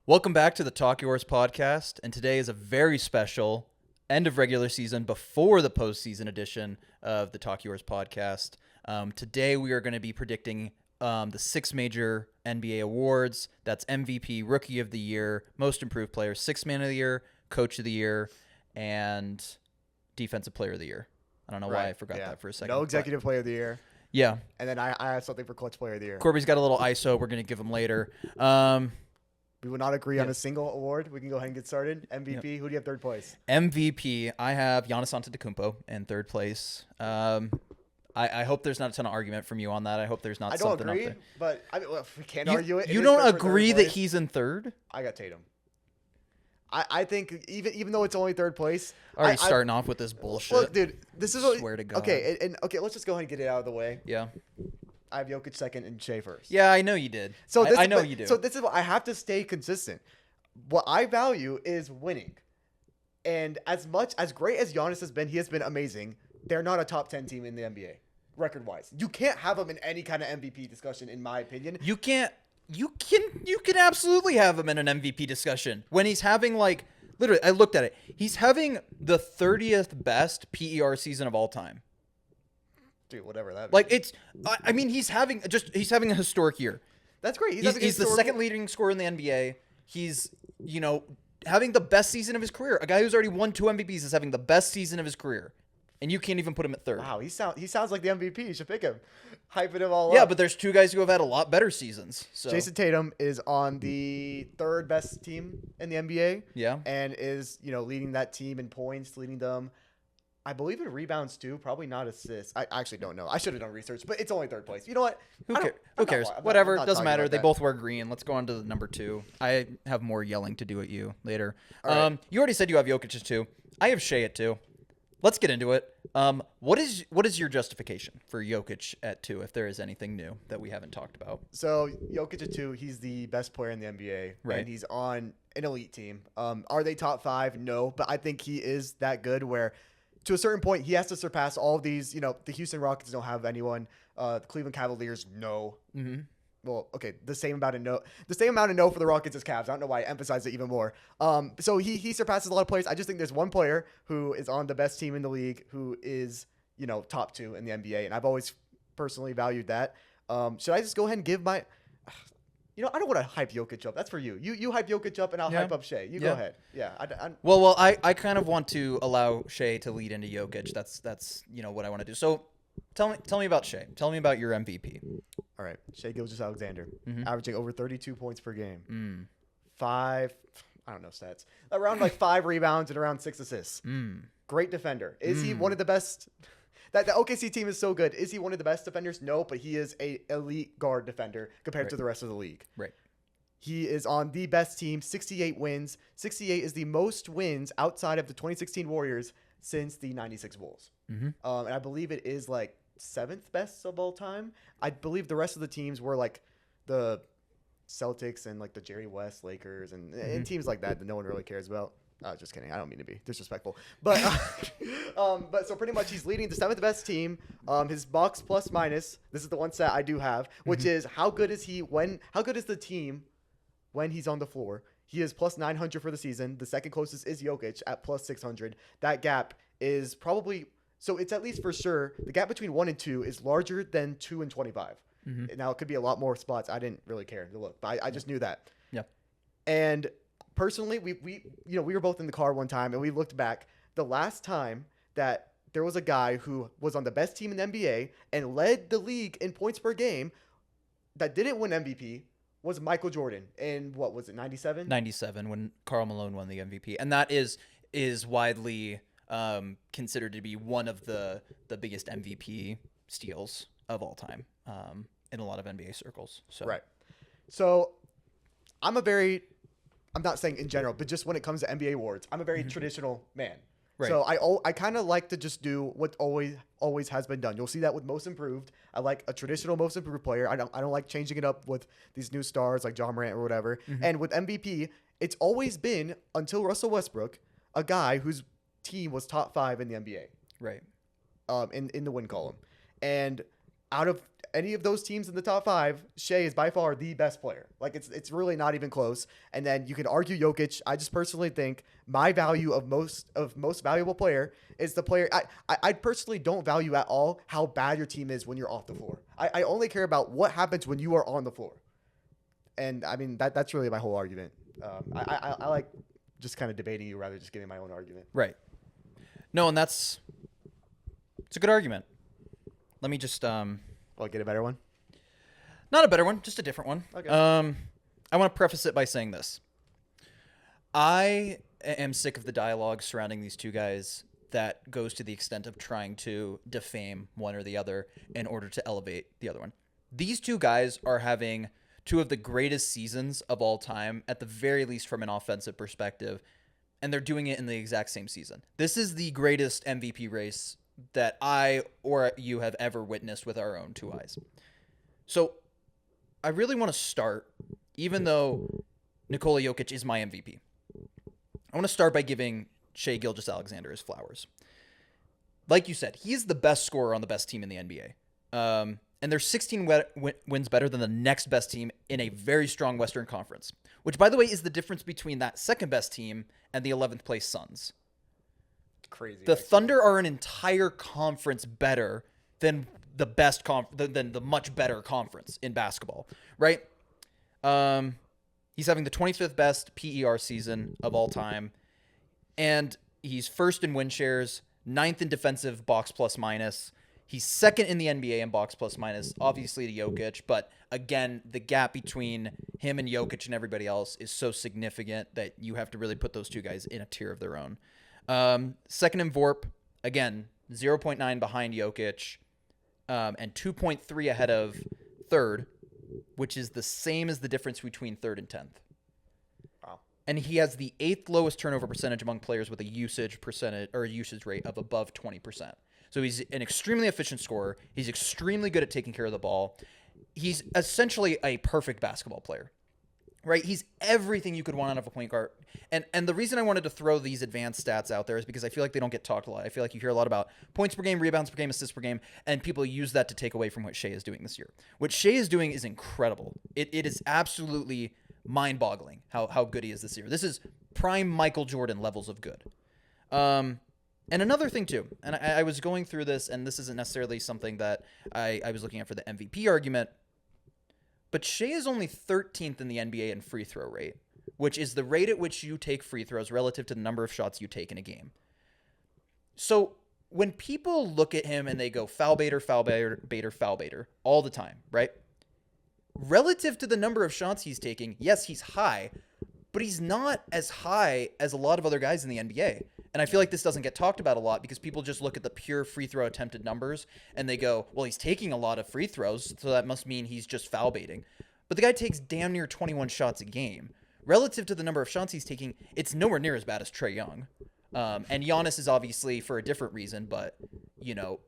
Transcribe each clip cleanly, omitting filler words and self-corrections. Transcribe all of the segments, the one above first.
Welcome back to the Talk Yours podcast, and today is a very special end of regular season before the postseason edition of the Talk Yours podcast. Today we are going to be predicting the 6 major NBA awards. That's MVP, Rookie of the Year, Most Improved Player, Sixth Man of the Year, Coach of the Year, and Defensive Player of the Year. I don't know why I forgot that for a second. No Executive Player of the Year. Yeah. And then I have something for Clutch Player of the Year. Corby's got a little ISO we're going to give him later. We will not agree on a single award. We can go ahead and get started. MVP, Who do you have third place? MVP, I have Giannis Antetokounmpo in third place. I hope there's not a ton of argument from you on that. I hope there's not something up there. But we can't argue it. You don't agree that he's in third? I got Tatum. I think even though it's only third place. Already starting off with this bullshit. Look, dude, this is what. Swear to God. Okay, okay, let's just go ahead and get it out of the way. Yeah. I have Jokic second and Shea first. Yeah, I know you did. So I know you do. So this is what I have to stay consistent. What I value is winning. And as great as Giannis has been, he has been amazing. They're not a top 10 team in the NBA, record-wise. You can't have him in any kind of MVP discussion, in my opinion. You can absolutely have him in an MVP discussion when he's having literally, I looked at it. He's having the 30th best PER season of all time. Dude, whatever that means. He's having a historic year. That's great. He's the second leading scorer in the NBA. He's, having the best season of his career. A guy who's already won 2 MVPs is having the best season of his career. And you can't even put him at third. Wow, he sounds like the MVP. You should pick him. Hyping him all up. Yeah, but there's 2 guys who have had a lot better seasons. So. Jason Tatum is on the third best team in the NBA. Yeah. And is, leading that team in points, leading them, I believe, in rebounds too. Probably not assists. I actually don't know. I should have done research, but it's only third place. You know what? Who cares? Whatever. Doesn't matter. They both wear green. Let's go on to the number 2. I have more yelling to do at you later. Right. You already said you have Jokic at 2. I have Shea at 2. Let's get into it. What is your justification for Jokic at 2, if there is anything new that we haven't talked about? So Jokic at 2, he's the best player in the NBA, right? And he's on an elite team. Are they top 5? No, but I think he is that good where, to a certain point, he has to surpass all of these. The Houston Rockets don't have anyone. The Cleveland Cavaliers, no. Mm-hmm. Well, okay, the same amount of no for the Rockets as Cavs. I don't know why I emphasize it even more. So he surpasses a lot of players. I just think there's one player who is on the best team in the league who is, top 2 in the NBA, and I've always personally valued that. Should I just go ahead and give my... I don't want to hype Jokic up. That's for you. You hype Jokic up, and I'll hype up Shea. Go ahead. Yeah. I kind of want to allow Shea to lead into Jokic. That's what I want to do. So tell me about Shea. Tell me about your MVP. All right. Shea Gilgeous-Alexander, mm-hmm. averaging over 32 points per game. Mm. 5, I don't know stats. Around 5 rebounds and around 6 assists. Mm. Great defender. Is he one of the best? The OKC team is so good. Is he one of the best defenders? No, but he is an elite guard defender compared to the rest of the league. Right. He is on the best team, 68 wins. 68 is the most wins outside of the 2016 Warriors since the 96 Bulls. Mm-hmm. And I believe it is 7th best of all time. I believe the rest of the teams were the Celtics and the Jerry West Lakers and teams like that no one really cares about. Just kidding. I don't mean to be disrespectful, but so pretty much he's leading the 7th best team. His box plus minus. This is the one stat I do have, which is how good is the team when he's on the floor. He is plus 900 for the season. The second closest is Jokic at plus 600. That gap is probably, so it's at least for sure, the gap between 1 and 2 is larger than 2 and 25. Mm-hmm. Now it could be a lot more spots. I didn't really care to look, but I just knew that. Yeah. And personally, we were both in the car one time and we looked back. The last time that there was a guy who was on the best team in the NBA and led the league in points per game that didn't win MVP was Michael Jordan in, what was it, 97? 97, when Karl Malone won the MVP. And that is widely considered to be one of the biggest MVP steals of all time in a lot of NBA circles. So. Right. So I'm not saying in general, but just when it comes to NBA awards, I'm a very traditional man. Right. So I kind of like to just do what always has been done. You'll see that with most improved. I like a traditional most improved player. I don't like changing it up with these new stars like John Morant or whatever. Mm-hmm. And with MVP, it's always been, until Russell Westbrook, a guy whose team was top 5 in the NBA. Right. In the win column. And any of those teams in the top 5, Shea is by far the best player. Like it's really not even close. And then you can argue Jokic. I just personally think my value of most valuable player is the player. I personally don't value at all how bad your team is when you're off the floor. I only care about what happens when you are on the floor. And I mean that's really my whole argument. I like just kind of debating you rather than just giving my own argument. Right. No, and it's a good argument. Let me just Get a better one. not a better one, just a different one. Okay. I want to preface it by saying this. I am sick of the dialogue surrounding these two guys that goes to the extent of trying to defame one or the other in order to elevate the other one. These two guys are having two of the greatest seasons of all time, at the very least from an offensive perspective, and they're doing it in the exact same season. This is the greatest MVP race that I or you have ever witnessed with our own two eyes. So I really want to start, even though Nikola Jokic is my MVP, I want to start by giving Shai Gilgeous-Alexander his flowers. Like you said, he's the best scorer on the best team in the NBA. And they're 16 wins better than the next best team in a very strong Western Conference, which, by the way, is the difference between that second best team and the 11th place Suns. Crazy. The Thunder are an entire conference better than the best than the much better conference in basketball, right? He's having the 25th best PER season of all time, and he's first in win shares, 9th in defensive box plus minus. He's second in the NBA in box plus minus, obviously to Jokic, but again, the gap between him and Jokic and everybody else is so significant that you have to really put those two guys in a tier of their own. Second in VORP, again, 0.9 behind Jokic, and 2.3 ahead of third, which is the same as the difference between third and 10th. Wow. And he has the 8th lowest turnover percentage among players with a usage rate of above 20%. So he's an extremely efficient scorer. He's extremely good at taking care of the ball. He's essentially a perfect basketball player, right? He's everything you could want out of a point guard. And the reason I wanted to throw these advanced stats out there is because I feel like they don't get talked a lot. I feel like you hear a lot about points per game, rebounds per game, assists per game, and people use that to take away from what Shai is doing this year. What Shai is doing is incredible. It is absolutely mind-boggling how good he is this year. This is prime Michael Jordan levels of good. And another thing, too, and I was going through this, and this isn't necessarily something that I was looking at for the MVP argument, but Shai is only 13th in the NBA in free throw rate, which is the rate at which you take free throws relative to the number of shots you take in a game. So when people look at him and they go foul baiter, foul baiter, baiter, foul baiter all the time, right? Relative to the number of shots he's taking, yes, he's high, but he's not as high as a lot of other guys in the NBA. And I feel like this doesn't get talked about a lot because people just look at the pure free throw attempted numbers and they go, well, he's taking a lot of free throws, so that must mean he's just foul baiting. But the guy takes damn near 21 shots a game. Relative to the number of shots he's taking, it's nowhere near as bad as Trae Young. And Giannis is obviously for a different reason, but, you know,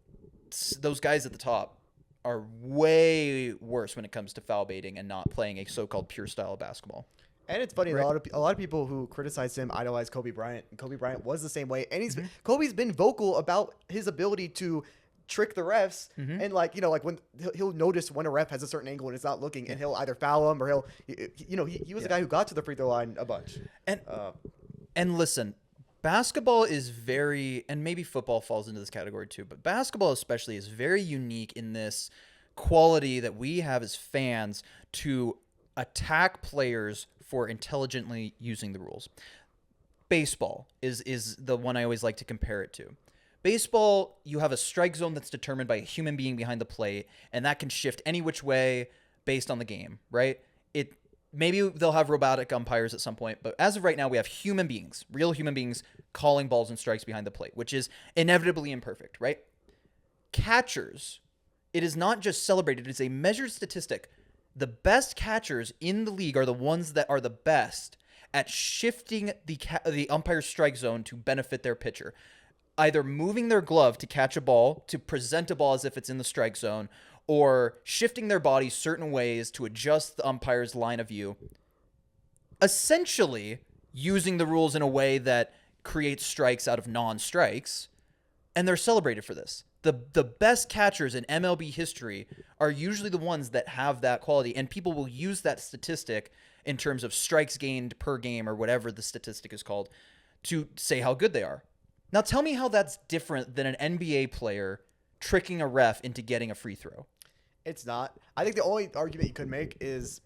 those guys at the top are way worse when it comes to foul baiting and not playing a so-called pure style of basketball. And it's funny, Right. a lot of people who criticize him idolize Kobe Bryant, and Kobe Bryant was the same way. And Kobe's been vocal about his ability to trick the refs, and like when he'll notice when a ref has a certain angle and it's not looking, and he'll either foul him or he was a guy who got to the free throw line a bunch. And listen, basketball is and maybe football falls into this category too, but basketball especially is very unique in this quality that we have as fans to attack players for intelligently using the rules. Baseball is the one I always like to compare it to. Baseball, you have a strike zone that's determined by a human being behind the plate, and that can shift any which way based on the game, right? Maybe they'll have robotic umpires at some point, but as of right now, we have human beings, real human beings, calling balls and strikes behind the plate, which is inevitably imperfect, right? Catchers, it is not just celebrated, it is a measured statistic. The best catchers in the league are the ones that are the best at shifting the umpire's strike zone to benefit their pitcher, either moving their glove to catch a ball, to present a ball as if it's in the strike zone, or shifting their body certain ways to adjust the umpire's line of view, essentially using the rules in a way that creates strikes out of non-strikes, and they're celebrated for this. The best catchers in MLB history are usually the ones that have that quality, and people will use that statistic in terms of strikes gained per game or whatever the statistic is called to say how good they are. Now tell me how that's different than an NBA player tricking a ref into getting a free throw. It's not. I think the only argument you could make is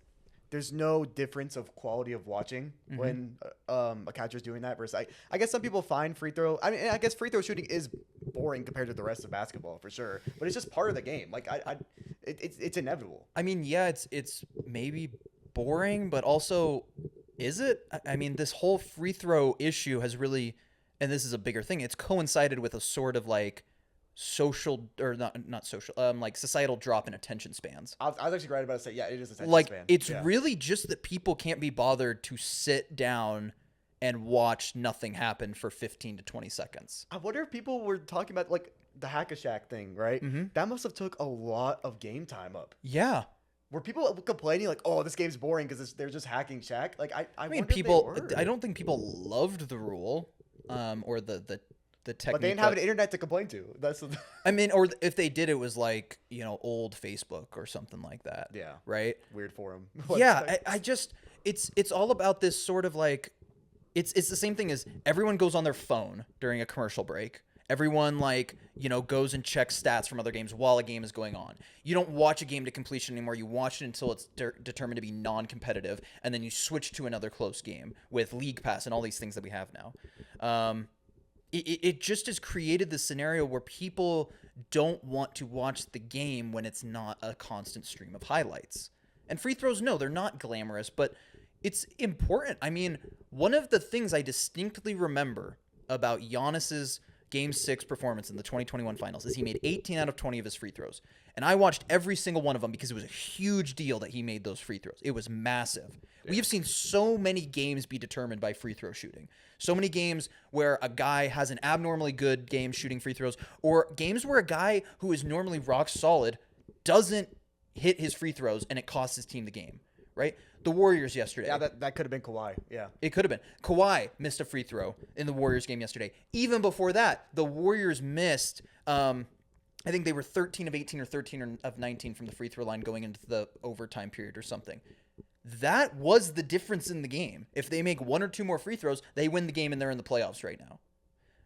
there's no difference of quality of watching when a catcher's doing that versus I guess some people find free throw. I mean, I guess free throw shooting is boring compared to the rest of basketball for sure, but it's just part of the game. Like it's inevitable. I mean, yeah, it's maybe boring, but also is it? I mean, this whole free throw issue has really, and this is a bigger thing. It's coincided with a sort of like social or not social like societal drop in attention spans. I was actually right about to say, yeah, it is attention like span. It's really just that people can't be bothered to sit down and watch nothing happen for 15 to 20 seconds. I wonder if people were talking about like the Hack-a-Shack thing, right? That must have took a lot of game time up. Yeah. Were people complaining like, "Oh, this game's boring because they're just hacking Shaq"? Like, I mean, wonder people. if they were. I don't think people loved the rule, or the technique. But they didn't have an internet to complain to. That's. I mean, or if they did, it was like old Facebook or something like that. Yeah. Right. Weird forum. Yeah, I just it's all about this sort of like, it's the same thing as everyone goes on their phone during a commercial break. Everyone goes and checks stats from other games while a game is going on. You don't watch a game to completion anymore. You watch it until it's determined to be non-competitive, and then you switch to another close game with League Pass and all these things that we have now. It just has created this scenario where people don't want to watch the game when it's not a constant stream of highlights. And free throws, no, they're not glamorous, but it's important. I mean, one of the things I distinctly remember about Giannis's Game 6 performance in the 2021 finals is he made 18 out of 20 of his free throws. And I watched every single one of them because it was a huge deal that he made those free throws. It was massive. Yeah. We have seen so many games be determined by free throw shooting. So many games where a guy has an abnormally good game shooting free throws, or games where a guy who is normally rock solid doesn't hit his free throws and it costs his team the game, right? The Warriors yesterday. Yeah, that could have been Kawhi. Yeah. It could have been. Kawhi missed a free throw in the Warriors game yesterday. Even before that, the Warriors missed, I think they were 13 of 18 or 13 of 19 from the free throw line going into the overtime period or something. That was the difference in the game. If they make one or two more free throws, they win the game and they're in the playoffs right now.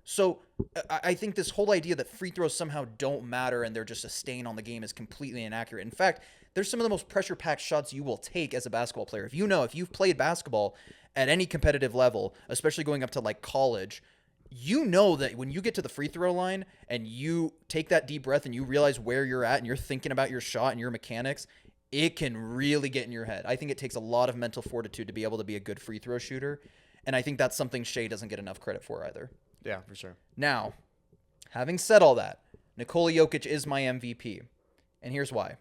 So I think this whole idea that free throws somehow don't matter and they're just a stain on the game is completely inaccurate. In fact, there's some of the most pressure-packed shots you will take as a basketball player. If you've played basketball at any competitive level, especially going up to like college, you know that when you get to the free throw line and you take that deep breath and you realize where you're at and you're thinking about your shot and your mechanics, it can really get in your head. I think it takes a lot of mental fortitude to be able to be a good free throw shooter, and I think that's something Shea doesn't get enough credit for either. Yeah, for sure. Now, having said all that, Nikola Jokic is my MVP, and here's why.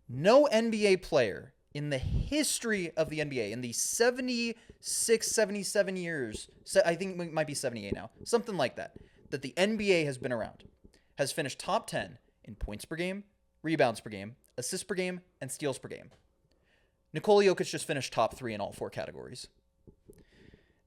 No NBA player in the history of the NBA, in the 76, 77 years, I think it might be 78 now, something like that the NBA has been around, has finished top 10 in points per game, rebounds per game, assists per game, and steals per game. Nikola Jokic just finished top 3 in all 4 categories.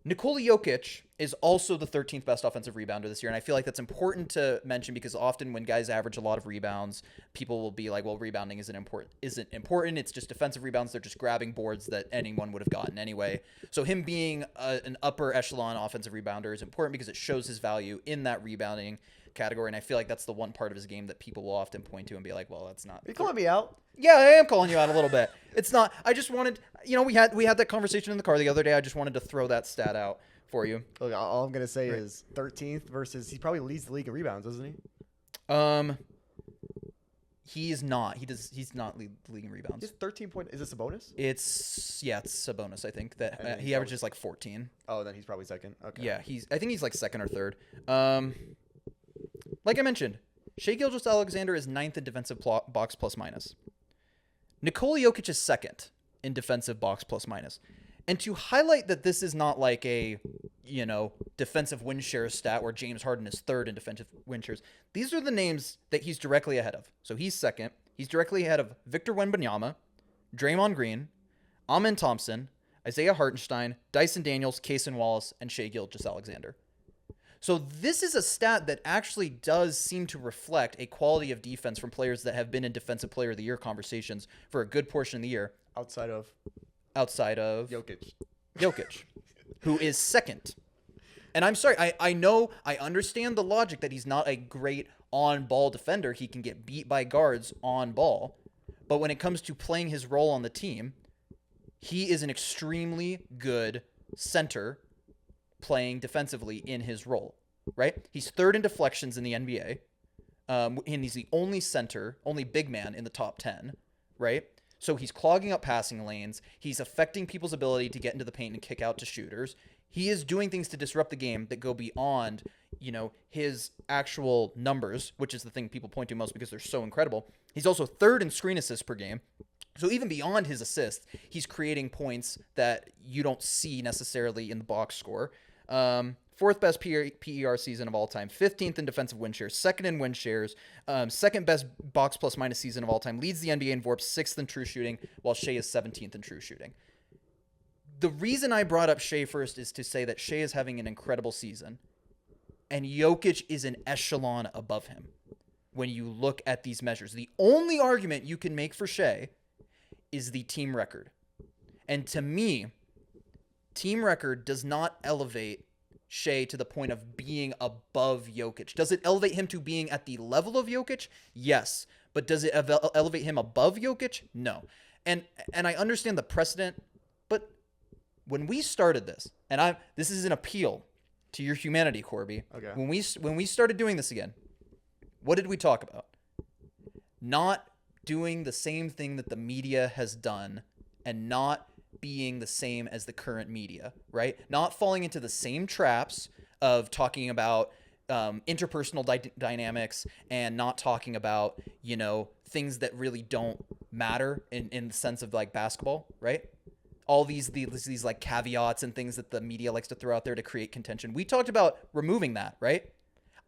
Nikola Jokic is also the 13th best offensive rebounder this year, and I feel like that's important to mention because often when guys average a lot of rebounds, people will be like, well, rebounding isn't important. It's just defensive rebounds. They're just grabbing boards that anyone would have gotten anyway. So him being an upper echelon offensive rebounder is important because it shows his value in that rebounding category, and I feel like that's the one part of his game that people will often point to and be like, well, that's not. You're calling me out? Yeah, I am calling you out a little bit. It's not. I just wanted, we had that conversation in the car the other day. I just wanted to throw that stat out for you. Look, all I'm gonna say is 13th versus he probably leads the league in rebounds, doesn't he? He's not. He's not the league in rebounds. He's 13 point. Is this a bonus? It's a bonus. I think that he averages like 14. Oh, then he's probably second. Okay. Yeah, I think he's like second or third. Like I mentioned, Shai Gilgeous-Alexander is 9th in defensive box plus minus. Nikola Jokic is 2nd in defensive box plus minus. And to highlight that this is not like a, defensive win share stat where James Harden is 3rd in defensive win shares, these are the names that he's directly ahead of. So he's 2nd. He's directly ahead of Victor Wembanyama, Draymond Green, Amen Thompson, Isaiah Hartenstein, Dyson Daniels, Kaysen Wallace, and Shai Gilgeous-Alexander. So this is a stat that actually does seem to reflect a quality of defense from players that have been in Defensive Player of the Year conversations for a good portion of the year. Outside of Jokic, who is second. And I'm sorry, I know, I understand the logic that he's not a great on-ball defender. He can get beat by guards on ball. But when it comes to playing his role on the team, he is an extremely good center playing defensively in his role, right? He's third in deflections in the NBA. And he's the only big man in the top 10, right? So he's clogging up passing lanes. He's affecting people's ability to get into the paint and kick out to shooters. He is doing things to disrupt the game that go beyond, his actual numbers, which is the thing people point to most because they're so incredible. He's also third in screen assists per game. So even beyond his assists, he's creating points that you don't see necessarily in the box score. Fourth best PER season of all time, 15th in defensive win shares, second in win shares, second best box plus minus season of all time, leads the NBA in VORP, 6th in true shooting, while Shea is 17th in true shooting. The reason I brought up Shea first is to say that Shea is having an incredible season, and Jokic is an echelon above him when you look at these measures. The only argument you can make for Shea is the team record. And to me, team record does not elevate Shea to the point of being above Jokic. Does it elevate him to being at the level of Jokic? Yes. But does it elevate him above Jokic? No. And I understand the precedent, but when we started this, and this is an appeal to your humanity, Corby. Okay. When we started doing this again, what did we talk about? Not doing the same thing that the media has done and not being the same as the current media, right? Not falling into the same traps of talking about interpersonal dynamics and not talking about, things that really don't matter in the sense of like basketball, right? All these like caveats and things that the media likes to throw out there to create contention. We talked about removing that, right?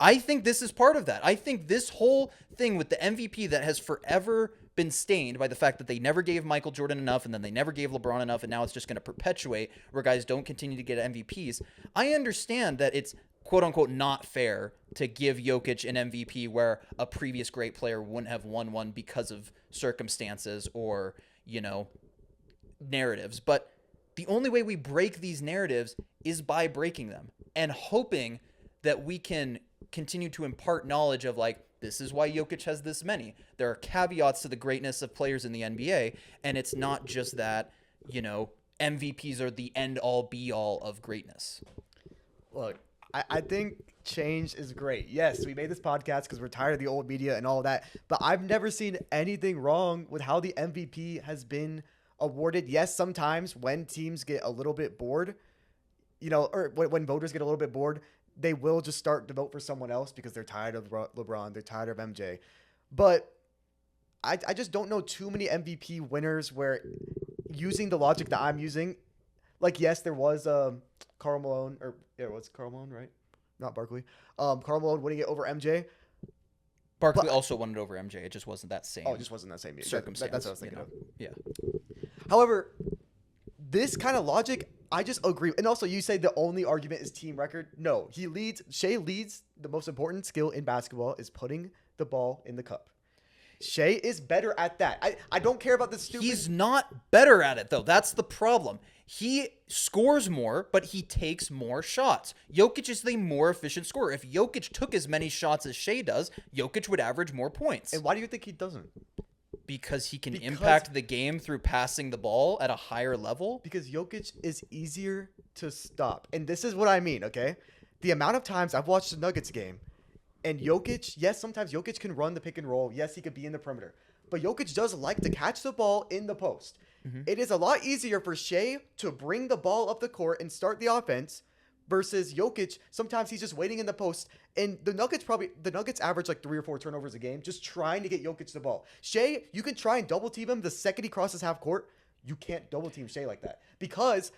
I think this is part of that. I think this whole thing with the MVP that has forever been stained by the fact that they never gave Michael Jordan enough and then they never gave LeBron enough, and now it's just going to perpetuate where guys don't continue to get MVPs. I understand that it's quote unquote not fair to give Jokic an MVP where a previous great player wouldn't have won one because of circumstances or, narratives. But the only way we break these narratives is by breaking them and hoping that we can continue to impart knowledge of like, this is why Jokic has this many. There are caveats to the greatness of players in the NBA, and it's not just that, MVPs are the end-all, be-all of greatness. Look, I think change is great. Yes, we made this podcast because we're tired of the old media and all of that, but I've never seen anything wrong with how the MVP has been awarded. Yes, sometimes when teams get a little bit bored, or when voters get a little bit bored, they will just start to vote for someone else because they're tired of LeBron, they're tired of MJ. But I just don't know too many MVP winners where using the logic that I'm using, like, yes, there was Karl Malone, it was Karl Malone, right? Not Barkley. Karl Malone winning it over MJ. Barkley also won it over MJ. It just wasn't that same. Oh, it just wasn't that same circumstance. That's what I was thinking of. Yeah. However, this kind of logic, I just agree. And also, you say the only argument is team record. No, Shea leads the most important skill in basketball is putting the ball in the cup. Shea is better at that. I don't care about the stupid. He's not better at it, though. That's the problem. He scores more, but he takes more shots. Jokic is the more efficient scorer. If Jokic took as many shots as Shea does, Jokic would average more points. And why do you think he doesn't? Because he can impact the game through passing the ball at a higher level? Because Jokic is easier to stop. And this is what I mean, okay? The amount of times I've watched the Nuggets game, and Jokic, yes, sometimes Jokic can run the pick and roll. Yes, he could be in the perimeter. But Jokic does like to catch the ball in the post. Mm-hmm. It is a lot easier for Shea to bring the ball up the court and start the offense versus Jokic. Sometimes he's just waiting in the post. And the Nuggets average like 3 or 4 turnovers a game just trying to get Jokic the ball. Shea, you can try and double team him the second he crosses half court. You can't double team Shea like that. Because,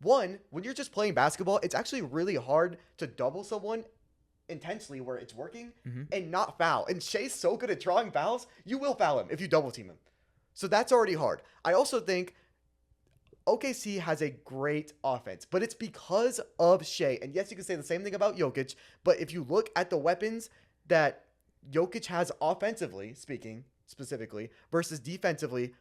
one, when you're just playing basketball, it's actually really hard to double someone intensely where it's working and not foul. And Shea's so good at drawing fouls, you will foul him if you double team him. So that's already hard. I also think OKC has a great offense, but it's because of Shea. And yes, you can say the same thing about Jokic, but if you look at the weapons that Jokic has offensively, speaking specifically, versus defensively,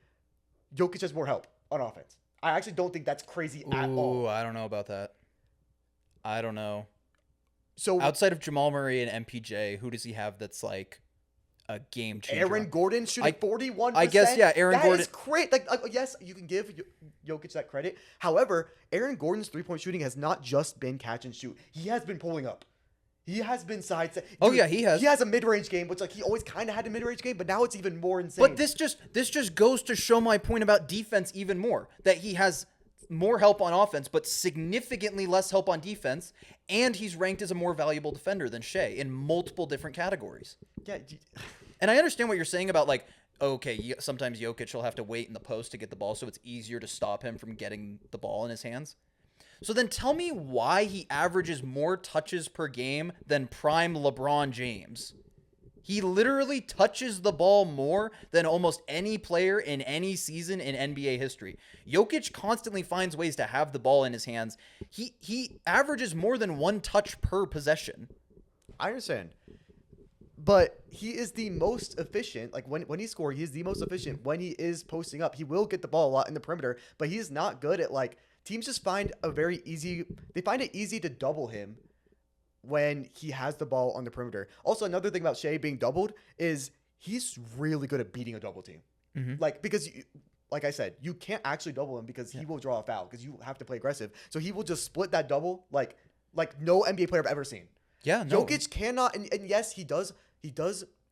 Jokic has more help on offense. I actually don't think that's crazy at all. Ooh, I don't know about that. I don't know. So Outside of Jamal Murray and MPJ, who does he have that's like a game changer? Aaron Gordon shooting 41%. I guess, yeah, Aaron That Gordon. is great. Like, yes, you can give Jokic that credit. However, Aaron Gordon's three-point shooting has not just been catch and shoot. He has been pulling up. He has been side. Oh, yeah, he has. He has a mid-range game, which like he always kind of had a mid-range game, but now it's even more insane. But this just goes to show my point about defense even more. That he has more help on offense, but significantly less help on defense, and he's ranked as a more valuable defender than Shea in multiple different categories. Yeah. And I understand what you're saying about like, okay, sometimes Jokic will have to wait in the post to get the ball, so it's easier to stop him from getting the ball in his hands. So then tell me why he averages more touches per game than prime LeBron James. He literally touches the ball more than almost any player in any season in NBA history. Jokic constantly finds ways to have the ball in his hands. He averages more than one touch per possession. I understand. But he is the most efficient. Like when he scores, he is the most efficient when he is posting up. He will get the ball a lot in the perimeter, but he is not good at like teams just find they find it easy to double him when he has the ball on the perimeter. Also, another thing about Shea being doubled is he's really good at beating a double team. Mm-hmm. Like, because, like I said, you can't actually double him because he will draw a foul because you have to play aggressive. So he will just split that double like no NBA player I've ever seen. Yeah, no. Jokic cannot, and yes, he does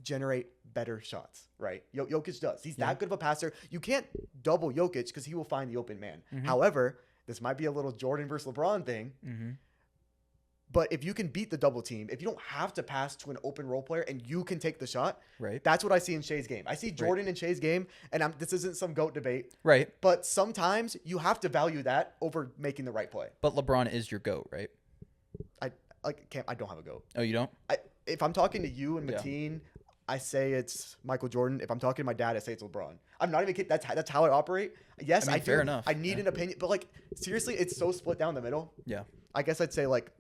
generate better shots, right? Jokic does. He's that good of a passer. You can't double Jokic because he will find the open man. Mm-hmm. However, this might be a little Jordan versus LeBron thing. Mm-hmm. But if you can beat the double team, if you don't have to pass to an open role player and you can take the shot, Right. that's what I see in Shea's game. I see Jordan in Shea's game, and this isn't some GOAT debate. Right. But sometimes you have to value that over making the right play. But LeBron is your GOAT, right? I don't have a GOAT. Oh, you don't? If I'm talking to you and Mateen, I say it's Michael Jordan. If I'm talking to my dad, I say it's LeBron. I'm not even kidding. That's how I operate. Yes, I do. Fair enough. I need an opinion, but like seriously, it's so split down the middle. Yeah. I guess I'd say like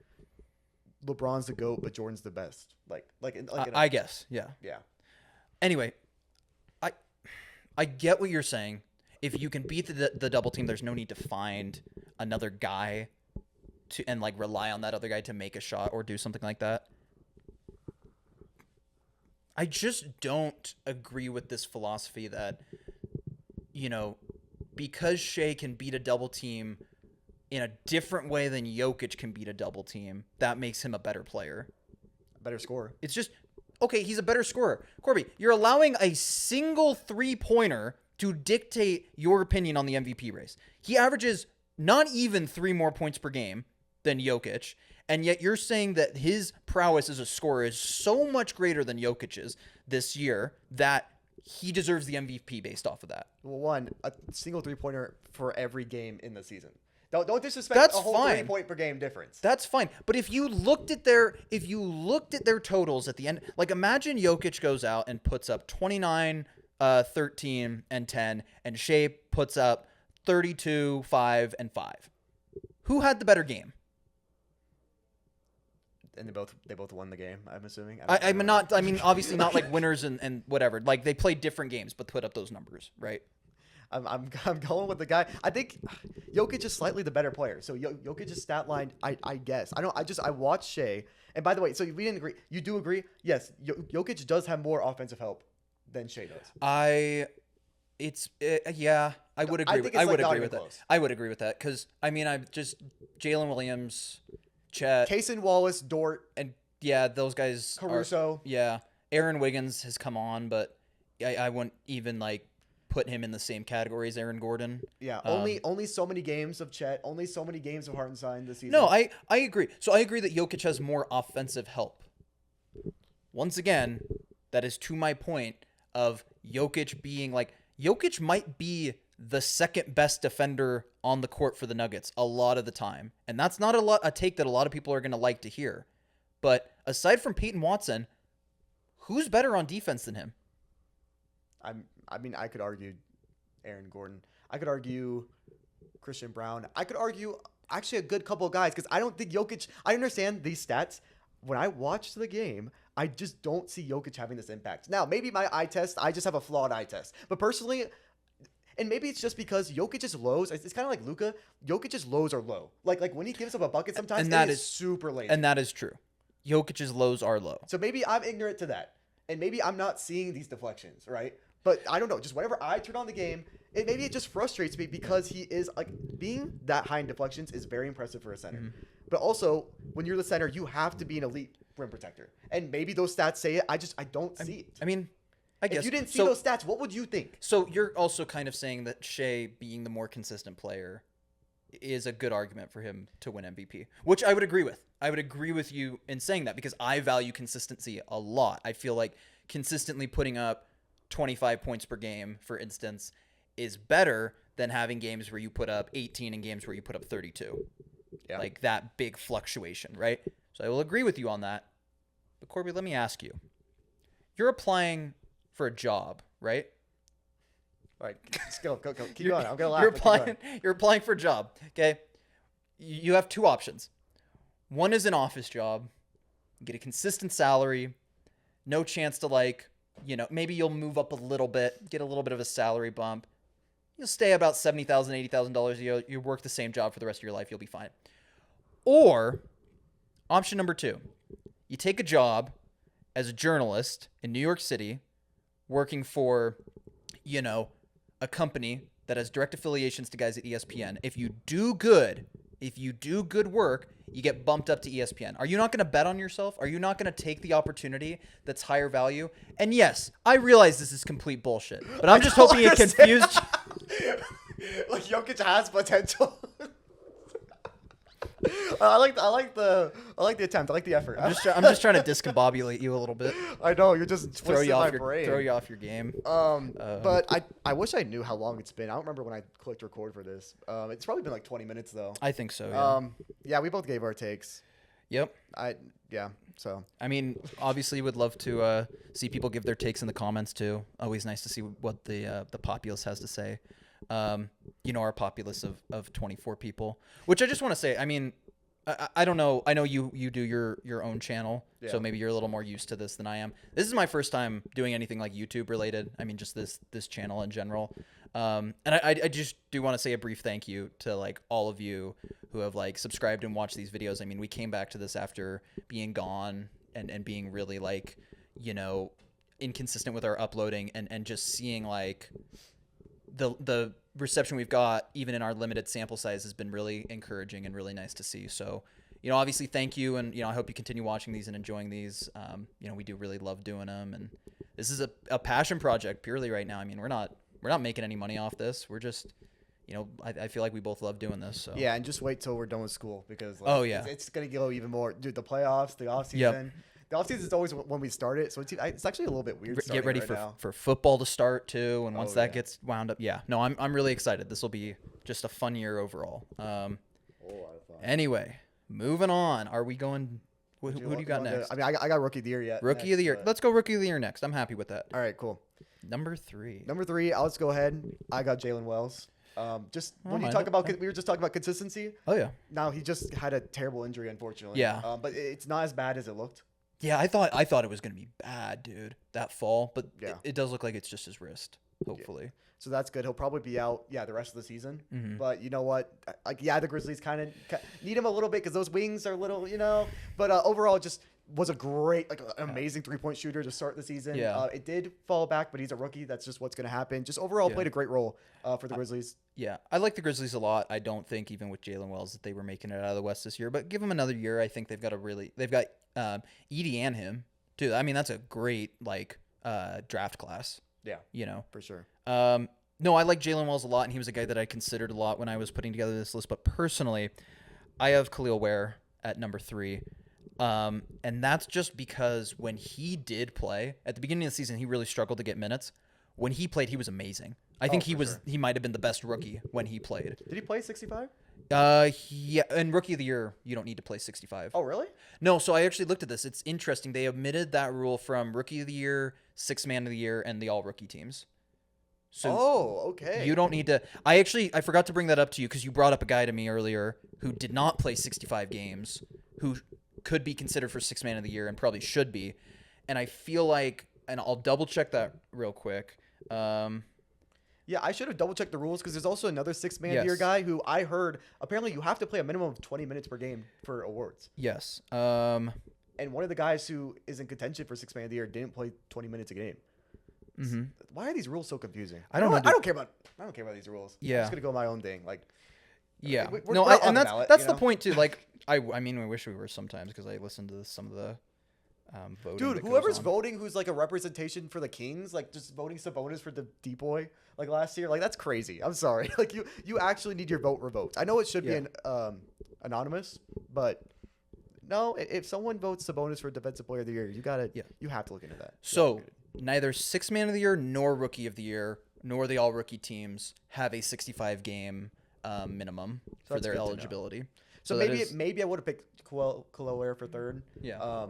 LeBron's the GOAT, but Jordan's the best. I guess. Yeah. Yeah. Anyway, I get what you're saying. If you can beat the double team, there's no need to find another guy and like rely on that other guy to make a shot or do something like that. I just don't agree with this philosophy that, because Shea can beat a double team in a different way than Jokic can beat a double team, that makes him a better player. Better scorer. It's just, okay, he's a better scorer. Corby, you're allowing a single three-pointer to dictate your opinion on the MVP race. He averages not even 3 more points per game than Jokic, and yet you're saying that his prowess as a scorer is so much greater than Jokic's this year that he deserves the MVP based off of that. Well, a single three-pointer for every game in the season. Don't disrespect a whole 3-point per game difference. That's fine. But if you looked at their totals at the end, like imagine Jokic goes out and puts up 29, 13, and 10, and Shea puts up 32, 5, and 5. Who had the better game? And they both won the game, I'm assuming. I mean, obviously not like winners and whatever. Like they played different games, but put up those numbers, right? I'm going with the guy. I think Jokic is slightly the better player. So Jokic's stat line, I guess. I watched Shea. And by the way, so we didn't agree. You do agree? Yes, Jokic does have more offensive help than Shea does. I would agree. I would agree with that because I mean, I'm just Jalen Williams, Chet, Kaysen Wallace, Dort, and those guys. Caruso. Aaron Wiggins has come on, but I wouldn't even like put him in the same category as Aaron Gordon. Yeah, only so many games of Chet, only so many games of Hartenstein this season. No, I agree. So I agree that Jokic has more offensive help. Once again, that is to my point of Jokic being like Jokic might be the second best defender on the court for the Nuggets a lot of the time. And that's not a take that a lot of people are going to like to hear. But aside from Peyton Watson, who's better on defense than him? I could argue Aaron Gordon. I could argue Christian Brown. I could argue actually a good couple of guys because I don't think Jokic. I understand these stats. When I watch the game, I just don't see Jokic having this impact. Now, maybe my eye test, I just have a flawed eye test. But personally, and maybe it's just because Jokic's lows, it's kind of like Luka. Jokic's lows are low. Like when he gives up a bucket sometimes, And that it is is super lazy. And that is true. Jokic's lows are low. So maybe I'm ignorant to that. And maybe I'm not seeing these deflections, right? But I don't know. Just whenever I turn on the game, maybe it just frustrates me because he is like being that high in deflections is very impressive for a center. Mm-hmm. But also, when you're the center, you have to be an elite rim protector. And maybe those stats say it. I don't see it. I mean, I guess If you didn't see those stats, what would you think? So you're also kind of saying that Shea, being the more consistent player, is a good argument for him to win MVP, which I would agree with. I would agree with you in saying that because I value consistency a lot. I feel like consistently putting up 25 points per game, for instance, is better than having games where you put up 18 and games where you put up 32. Yeah. Like that big fluctuation, right? So I will agree with you on that. But Corby, let me ask you. You're applying for a job, right? All right, let's go. Keep going. I'm going to laugh. You're applying for a job, okay? You have two options. One is an office job. You get a consistent salary. No chance to maybe you'll move up a little bit, get a little bit of a salary bump. You'll stay about $70,000, $80,000 a year. You work the same job for the rest of your life. You'll be fine. Or option number two, you take a job as a journalist in New York City working for, a company that has direct affiliations to guys at ESPN. If you do good work, you get bumped up to ESPN. Are you not going to bet on yourself? Are you not going to take the opportunity that's higher value? And yes, I realize this is complete bullshit, but I'm just hoping it confused you. Like Jokic has potential. I like the attempt. I like the effort. I'm just trying to discombobulate you a little bit. I know you're just throw you off your game. But I wish I knew how long it's been. I don't remember when I clicked record for this. It's probably been like 20 minutes though. I think so. Yeah. Yeah, we both gave our takes. Yep. So I mean, obviously, would love to see people give their takes in the comments too. Always nice to see what the populace has to say. Our populace of 24 people, which I just want to say, I mean, I don't know. I know you do your own channel, so maybe you're a little more used to this than I am. This is my first time doing anything like YouTube related. I mean, just this channel in general. And I just do want to say a brief thank you to like all of you who have like subscribed and watched these videos. I mean, we came back to this after being gone and being really like, inconsistent with our uploading and just seeing like the reception we've got, even in our limited sample size, has been really encouraging and really nice to see. So, obviously thank you. And, I hope you continue watching these and enjoying these. We do really love doing them. And this is a passion project purely right now. I mean, we're not making any money off this. We're just, I feel like we both love doing this. So yeah. And just wait till we're done with school because it's going to go even more. Dude, the playoffs, the off season. Yep. The offseason is always when we start it, so it's actually a little bit weird. Get ready for football to start too, and once that gets wound up, no, I'm really excited. This will be just a fun year overall. A lot of fun. Anyway, moving on. Are we going? Who do you got next? I mean, I got rookie of the year yet. Rookie of the year. Let's go rookie of the year next. I'm happy with that. All right, cool. Number three. I'll just go ahead. I got Jalen Wells. When you talk about, we were just talking about consistency. Oh yeah. Now he just had a terrible injury, unfortunately. Yeah. But it's not as bad as it looked. Yeah, I thought it was gonna be bad, dude, that fall, but it does look like it's just his wrist. Hopefully, so that's good. He'll probably be out, the rest of the season. Mm-hmm. But you know what? The Grizzlies kind of need him a little bit because those wings are little, But overall, just was a great, amazing 3-point shooter to start the season. Yeah. It did fall back, but he's a rookie. That's just what's going to happen. Just overall played a great role for the Grizzlies. Yeah, I like the Grizzlies a lot. I don't think even with Jalen Wells that they were making it out of the West this year, but give them another year. I think they've got Edie and him too. I mean, that's a great draft class. Yeah, for sure. No, I like Jalen Wells a lot, and he was a guy that I considered a lot when I was putting together this list. But personally, I have Khalil Ware at number 3. And that's just because when he did play at the beginning of the season, he really struggled to get minutes. When he played, he was amazing. I think he might have been the best rookie when he played. Did he play 65? Yeah, and rookie of the year, you don't need to play 65. Oh, really? No, so I actually looked at this. It's interesting. They omitted that rule from rookie of the year, sixth man of the year, and the all rookie teams. So okay. you don't need to. I forgot to bring that up to you because you brought up a guy to me earlier who did not play 65 games, who could be considered for Sixth Man of the Year and probably should be. And I feel like, and I'll double check that real quick. Yeah, I should have double checked the rules because there's also another Sixth Man of the Year Yes. guy who I heard apparently you have to play a minimum of 20 minutes per game for awards. Yes. And one of the guys who is in contention for Sixth Man of the Year didn't play 20 minutes a game. Why are these rules so confusing? I don't know. I don't care about these rules. Yeah. I'm just gonna go my own thing. Like, Yeah. we're No, not on and the that's ballot, that's you the know? point too. Like, I mean, I wish we were sometimes because I listened to some of the voting. dude, that goes whoever's on. voting, who's like a representation for the Kings, like just voting Sabonis for the DPOY like last year, like that's crazy. I'm sorry. Like you actually need your vote revoked. I know it should be an anonymous, but no, if someone votes Sabonis for Defensive Player of the Year, you have to look into that. So neither Sixth Man of the Year nor Rookie of the Year nor the All Rookie teams have a 65 game minimum for that's their good to know. eligibility. So that maybe is- maybe I would have picked Kaloair for third. Yeah.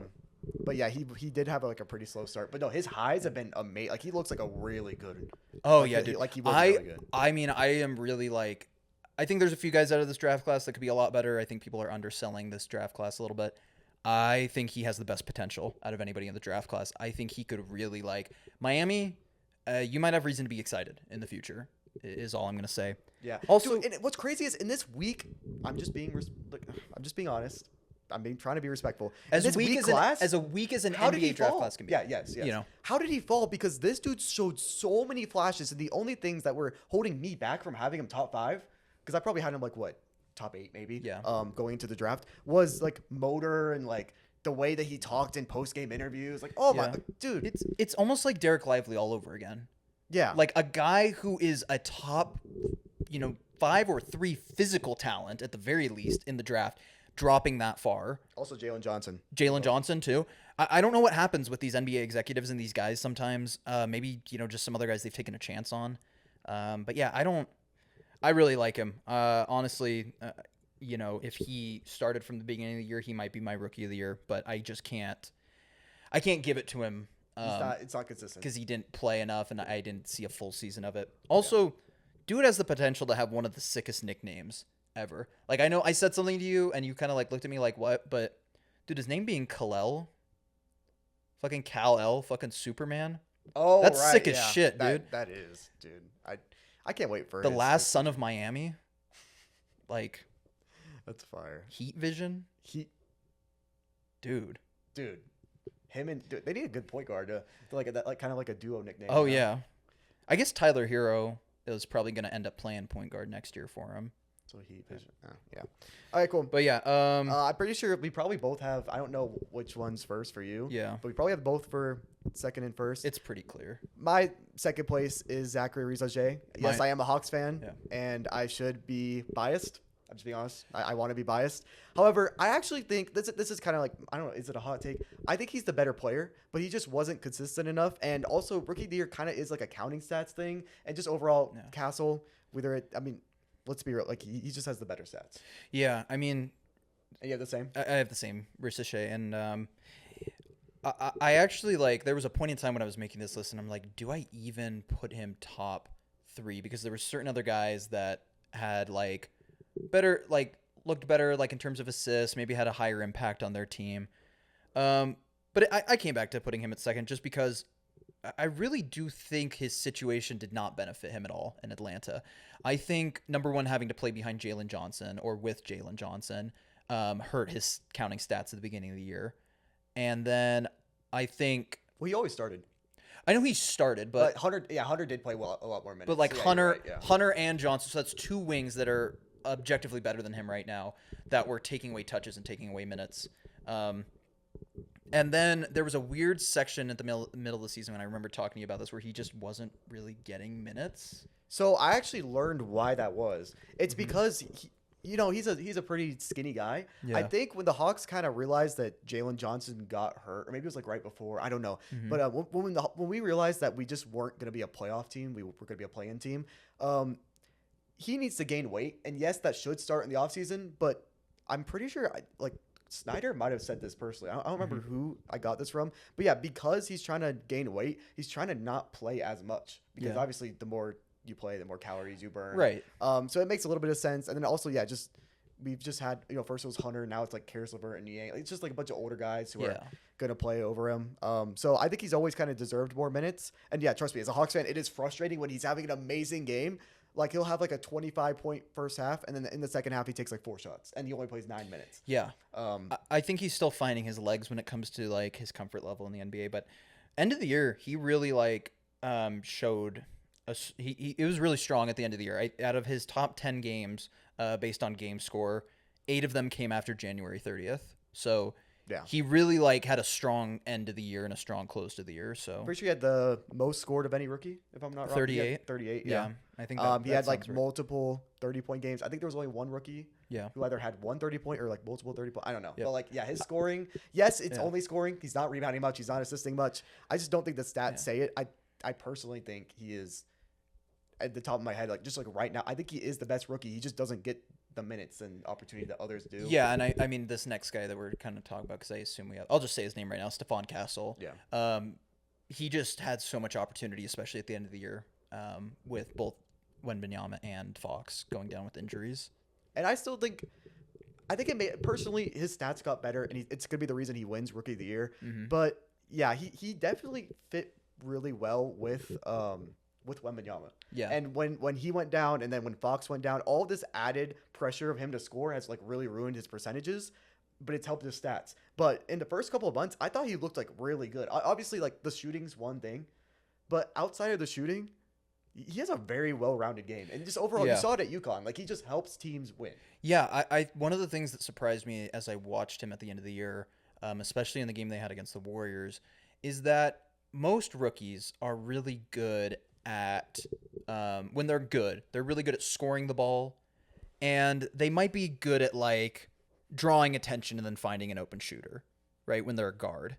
But yeah, he did have like a pretty slow start. But no, his highs have been amazing. Like he looks like a really good. Oh like, yeah, he- dude. Like he was really good. I mean, I am really like. I think there's a few guys out of this draft class that could be a lot better. I think people are underselling this draft class a little bit. I think he has the best potential out of anybody in the draft class. I think he could really like Miami. You might have reason to be excited in the future. Is all I'm gonna say. Yeah. Also, Dude, and what's crazy is in this week, I'm just being honest. Trying to be respectful. In as this weak week as class, as weak as an how did he NBA draft fall? class can be. Yeah, yes. You know. How did he fall? Because this dude showed so many flashes, and the only things that were holding me back from having him top 5, because I probably had him like what, top 8 maybe. Yeah. Going into the draft was like motor and like the way that he talked in post game interviews. Like, oh my, dude. It's almost like Derek Lively all over again. Yeah. Like a guy who is a top, 5 or 3 physical talent at the very least in the draft, dropping that far. Also Jalen Johnson. Jalen Johnson too. I don't know what happens with these NBA executives and these guys sometimes. Maybe, just some other guys they've taken a chance on. But yeah, I really like him. Honestly, if he started from the beginning of the year, he might be my Rookie of the Year, but I can't give it to him. It's not consistent. Because he didn't play enough and I didn't see a full season of it. Also, dude has the potential to have one of the sickest nicknames ever. Like, I know I said something to you and you kind of like looked at me like, what? But dude, his name being Kal-El, fucking Kal-El, fucking Superman. Oh, that's right, sick as shit, dude. That is, dude. I can't wait for The his- last son of Miami. Like, That's fire. Heat Vision. Dude. Him and they need a good point guard to like that, like kind of like a duo nickname. Oh yeah. I guess Tyler Hero is probably going to end up playing point guard next year for him. So Heat Vision. Yeah. All right, cool. But yeah, I'm pretty sure we probably both have. I don't know which one's first for you. Yeah. But we probably have both for second and first. it's pretty clear. My second place is Zachary Rizage. Yes, I am a Hawks fan, Yeah. and I should be biased. I'm just being honest. I want to be biased. However, I actually think this is kind of like, I don't know, is it a hot take? I think he's the better player, but he just wasn't consistent enough. And also, Rookie of the Year kind of is like a counting stats thing, and just overall Castle. Let's be real, like he just has the better stats. Yeah, I mean, And you have the same. I have the same Ricochet, and I actually like. There was a point in time when I was making this list, and I'm like, do I even put him top 3? Because there were certain other guys that had like better, like looked better, like in terms of assists, maybe had a higher impact on their team. But I came back to putting him at second just because I really do think his situation did not benefit him at all in Atlanta. I think, number one, having to play behind Jalen Johnson or with Jalen Johnson hurt his counting stats at the beginning of the year. And then I think... Well, he always started. I know he started, but... Hunter did play a lot more minutes. But like So, yeah, Hunter, you're right, yeah. Hunter and Johnson, so that's 2 wings that are objectively better than him right now that were taking away touches and taking away minutes. And then there was a weird section at the middle of the season when I remember talking to you about this where he just wasn't really getting minutes. So I actually learned why that was. It's because he's a pretty skinny guy. Yeah. I think when the Hawks kind of realized that Jalen Johnson got hurt, or maybe it was like right before, I don't know. But when we realized that we just weren't going to be a playoff team, we were going to be a play-in team. He needs to gain weight, and yes, that should start in the offseason. But I'm pretty sure Snyder might have said this personally. I don't remember Mm-hmm. who I got this from, but yeah, because he's trying to gain weight, he's trying to not play as much because Yeah. obviously the more you play, the more calories you burn. Right. So it makes a little bit of sense. And then also, yeah, just we've just had first it was Hunter, now it's like Karis LeVert and Yang. It's just like a bunch of older guys who are gonna play over him. So I think he's always kind of deserved more minutes. And yeah, trust me, as a Hawks fan, it is frustrating when he's having an amazing game. Like he'll have like a 25-point first half, and then in the second half he takes like 4 shots, and he only plays 9 minutes. Yeah. I think he's still finding his legs when it comes to like his comfort level in the NBA. But end of the year, he really like showed us. He it was really strong at the end of the year. Out of his top 10 games, based on game score, 8 of them came after January 30th. So Yeah. he really like had a strong end of the year and a strong close to the year. So Pretty sure he had the most scored of any rookie, if I'm not wrong. 38. 38. yeah, Yeah. I think He that had like sounds right. multiple 30-point games. I think there was only one rookie Yeah. who either had one 30-point or like multiple 30-point. I don't know. Yep. But like, yeah, his scoring, yes, it's Yeah. only scoring. He's not rebounding much. He's not assisting much. I just don't think the stats Yeah. say it. I personally think he is, at the top of my head, like just like right now, I think he is the best rookie. He just doesn't get the minutes and opportunity that others do. Yeah, and I mean this next guy that we're kind of talking about because I assume I'll just say his name right now, Stephon Castle. Yeah. He just had so much opportunity, especially at the end of the year, with both Wembanyama and Fox going down with injuries. And I still think, it may personally, his stats got better, and it's gonna be the reason he wins Rookie of the Year. Mhm. But yeah, he definitely fit really well with Wembanyama. Yeah. And when he went down, and then when Fox went down, all this added pressure of him to score has like really ruined his percentages, but it's helped his stats. But in the first couple of months, I thought he looked like really good. Obviously, like the shooting's one thing, but outside of the shooting, he has a very well-rounded game, and just overall, Yeah. you saw it at UConn. Like he just helps teams win. Yeah, I one of the things that surprised me as I watched him at the end of the year, especially in the game they had against the Warriors, is that most rookies are really good at when they're good. They're really good at scoring the ball, and they might be good at like drawing attention and then finding an open shooter, right? When they're a guard.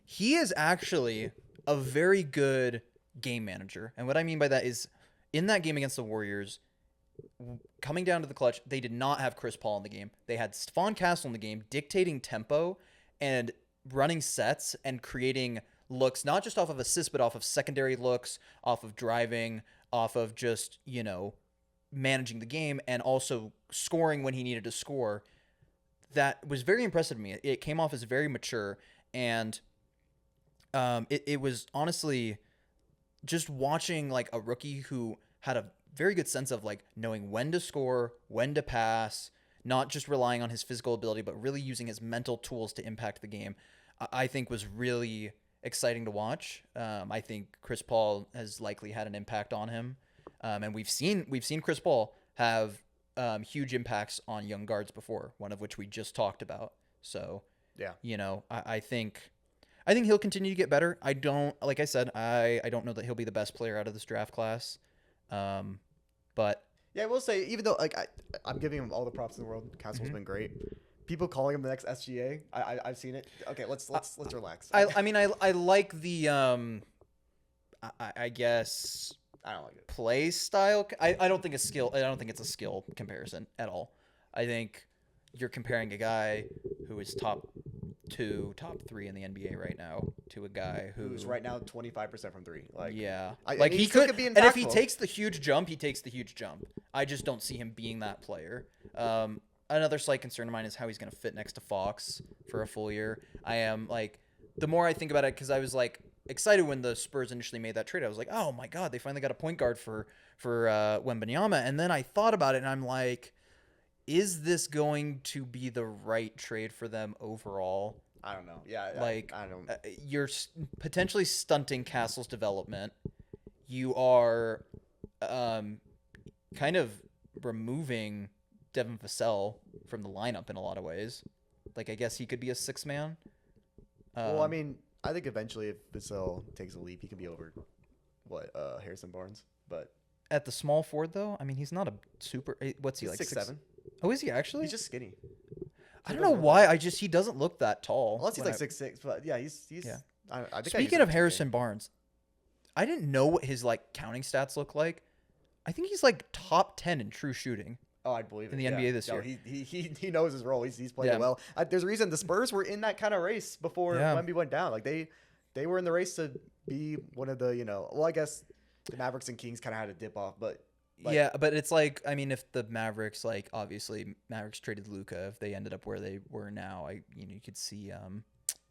He is actually a very good game manager. And what I mean by that is in that game against the Warriors, coming down to the clutch, they did not have Chris Paul in the game. They had Stephon Castle in the game, dictating tempo and running sets and creating looks, not just off of assists, but off of secondary looks, off of driving, off of just, managing the game and also scoring when he needed to score. That was very impressive to me. It came off as very mature, and it was honestly just watching like a rookie who had a very good sense of like knowing when to score, when to pass, not just relying on his physical ability, but really using his mental tools to impact the game. I think was really exciting to watch. I think Chris Paul has likely had an impact on him, and we've seen Chris Paul have huge impacts on young guards before, one of which we just talked about. So Yeah. I think he'll continue to get better. I don't know that he'll be the best player out of this draft class. But Yeah, I will say, even though like I'm giving him all the props in the world, Castle's been great. People calling him the next SGA, I've seen it. Okay, let's relax. I mean I like the I guess I don't like it. play style. I don't think it's a skill comparison at all. I think you're comparing a guy who is top 2, top 3 in the NBA right now to a guy Who's right now 25% from 3. Like yeah, I like mean, he still could, be and if he impactful. takes the huge jump, he takes the huge jump. I just don't see him being that player. Another slight concern of mine is how he's going to fit next to Fox for a full year. I am like, the more I think about it, because I was like excited when the Spurs initially made that trade. I was like, oh my god, they finally got a point guard for Wembanyama. And then I thought about it, and I'm like, is this going to be the right trade for them overall? I don't know. Yeah, Like, I don't. You're potentially stunting Castle's development. You are kind of removing Devin Vassell from the lineup in a lot of ways. Like, I guess he could be a 6-man. Well, I mean, I think eventually if Vassell takes a leap, he can be over Harrison Barnes. But At the small forward, though, I mean, he's not a super. What's he like? 6'7". Oh, is he actually? He's just skinny. I don't know why. He doesn't look that tall. Unless he's when like 6'6", but yeah, he's. Yeah. I think I use Speaking him of as a Harrison Barnes, I didn't know what his like counting stats look like. I think he's like top 10 in true shooting. Oh, I believe it. in the NBA this year. He knows his role. He's played Yeah. it well. There's a reason the Spurs were in that kind of race before Wemby went down. Like they were in the race to be one of the well, I guess the Mavericks and Kings kind of had to dip off, but yeah, but it's like, I mean, if the Mavericks, like, obviously Mavericks traded Luka, if they ended up where they were now, you could see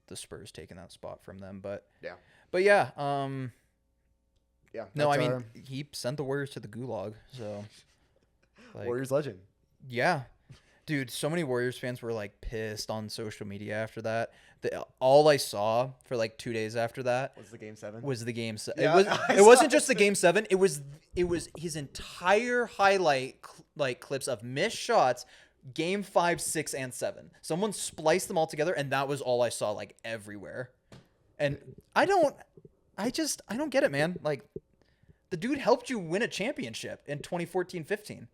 the Spurs taking that spot from them. But yeah. Yeah, no, I mean, he sent the Warriors to the gulag, so like, Warriors legend. Yeah. Dude, so many Warriors fans were like pissed on social media after that. All I saw for like 2 days after that was the game 7. Was the game 7. Yeah, It wasn't just the game 7. It was his entire highlight like clips of missed shots, game 5, 6, and 7. Someone spliced them all together, and that was all I saw like everywhere. And I don't get it, man. Like, the dude helped you win a championship in 2014-15.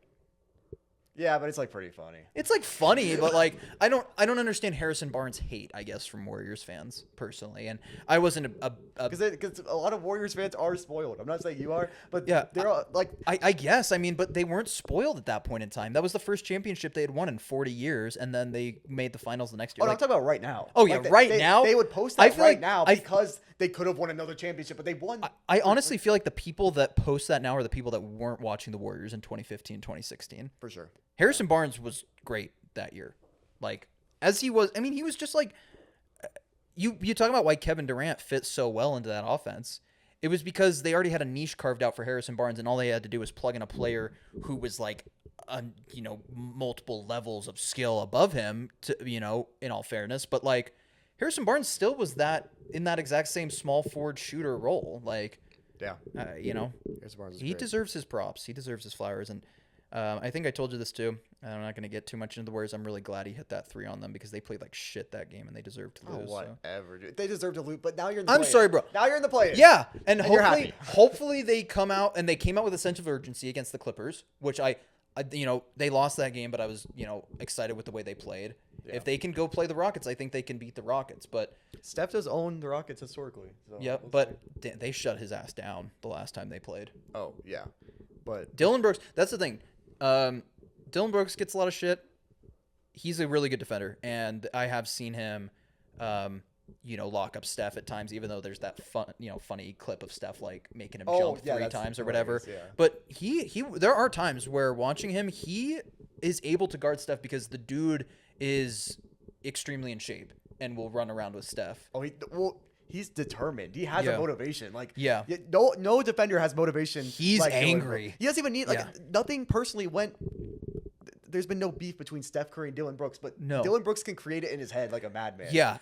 Yeah, but it's like pretty funny. It's like funny, but like I don't understand Harrison Barnes' hate, I guess, from Warriors fans personally. And I wasn't because a lot of Warriors fans are spoiled. I'm not saying you are, but yeah, they're all, like I guess, I mean, but they weren't spoiled at that point in time. That was the first championship they had won in 40 years, and then they made the finals the next year. Oh, no, I'm talking about right now. Oh, yeah, now they would post that right now because they could have won another championship, but they won. I honestly feel like the people that post that now are the people that weren't watching the Warriors in 2015, 2016. For sure. Harrison Barnes was great that year. Like, as he was, I mean, he was just like, you talk about why Kevin Durant fits so well into that offense. It was because they already had a niche carved out for Harrison Barnes, and all they had to do was plug in a player who was like, multiple levels of skill above him, to, in all fairness. But like, Harrison Barnes still was in that exact same small forward shooter role. Like, yeah, Harrison Barnes he deserves his props. He deserves his flowers. And I think I told you this too. I'm not going to get too much into the Warriors. I'm really glad he hit that 3 on them because they played like shit that game and they deserved to lose. Whatever, dude. They deserve to lose, but now you're in the I'm sorry, bro. Now you're in the play-in. Yeah, and hopefully they come out, and they came out with a sense of urgency against the Clippers, which I they lost that game, but I was, excited with the way they played. Yeah. If they can go play the Rockets, I think they can beat the Rockets, but Steph does own the Rockets historically. So yeah, but they shut his ass down the last time they played. Oh, yeah. But Dillon Brooks, that's the thing. Dillon Brooks gets a lot of shit. He's a really good defender, and I have seen him, lock up Steph at times, even though there's that funny clip of Steph like making him jump 3 times or whatever. Yeah. But there are times where watching him, he is able to guard Steph because the dude is extremely in shape and will run around with Steph. Oh, he's determined. He has a motivation. Like, no defender has motivation. He's like angry. He doesn't even need nothing personally went. There's been no beef between Steph Curry and Dillon Brooks, but Dillon Brooks can create it in his head like a madman. Yeah,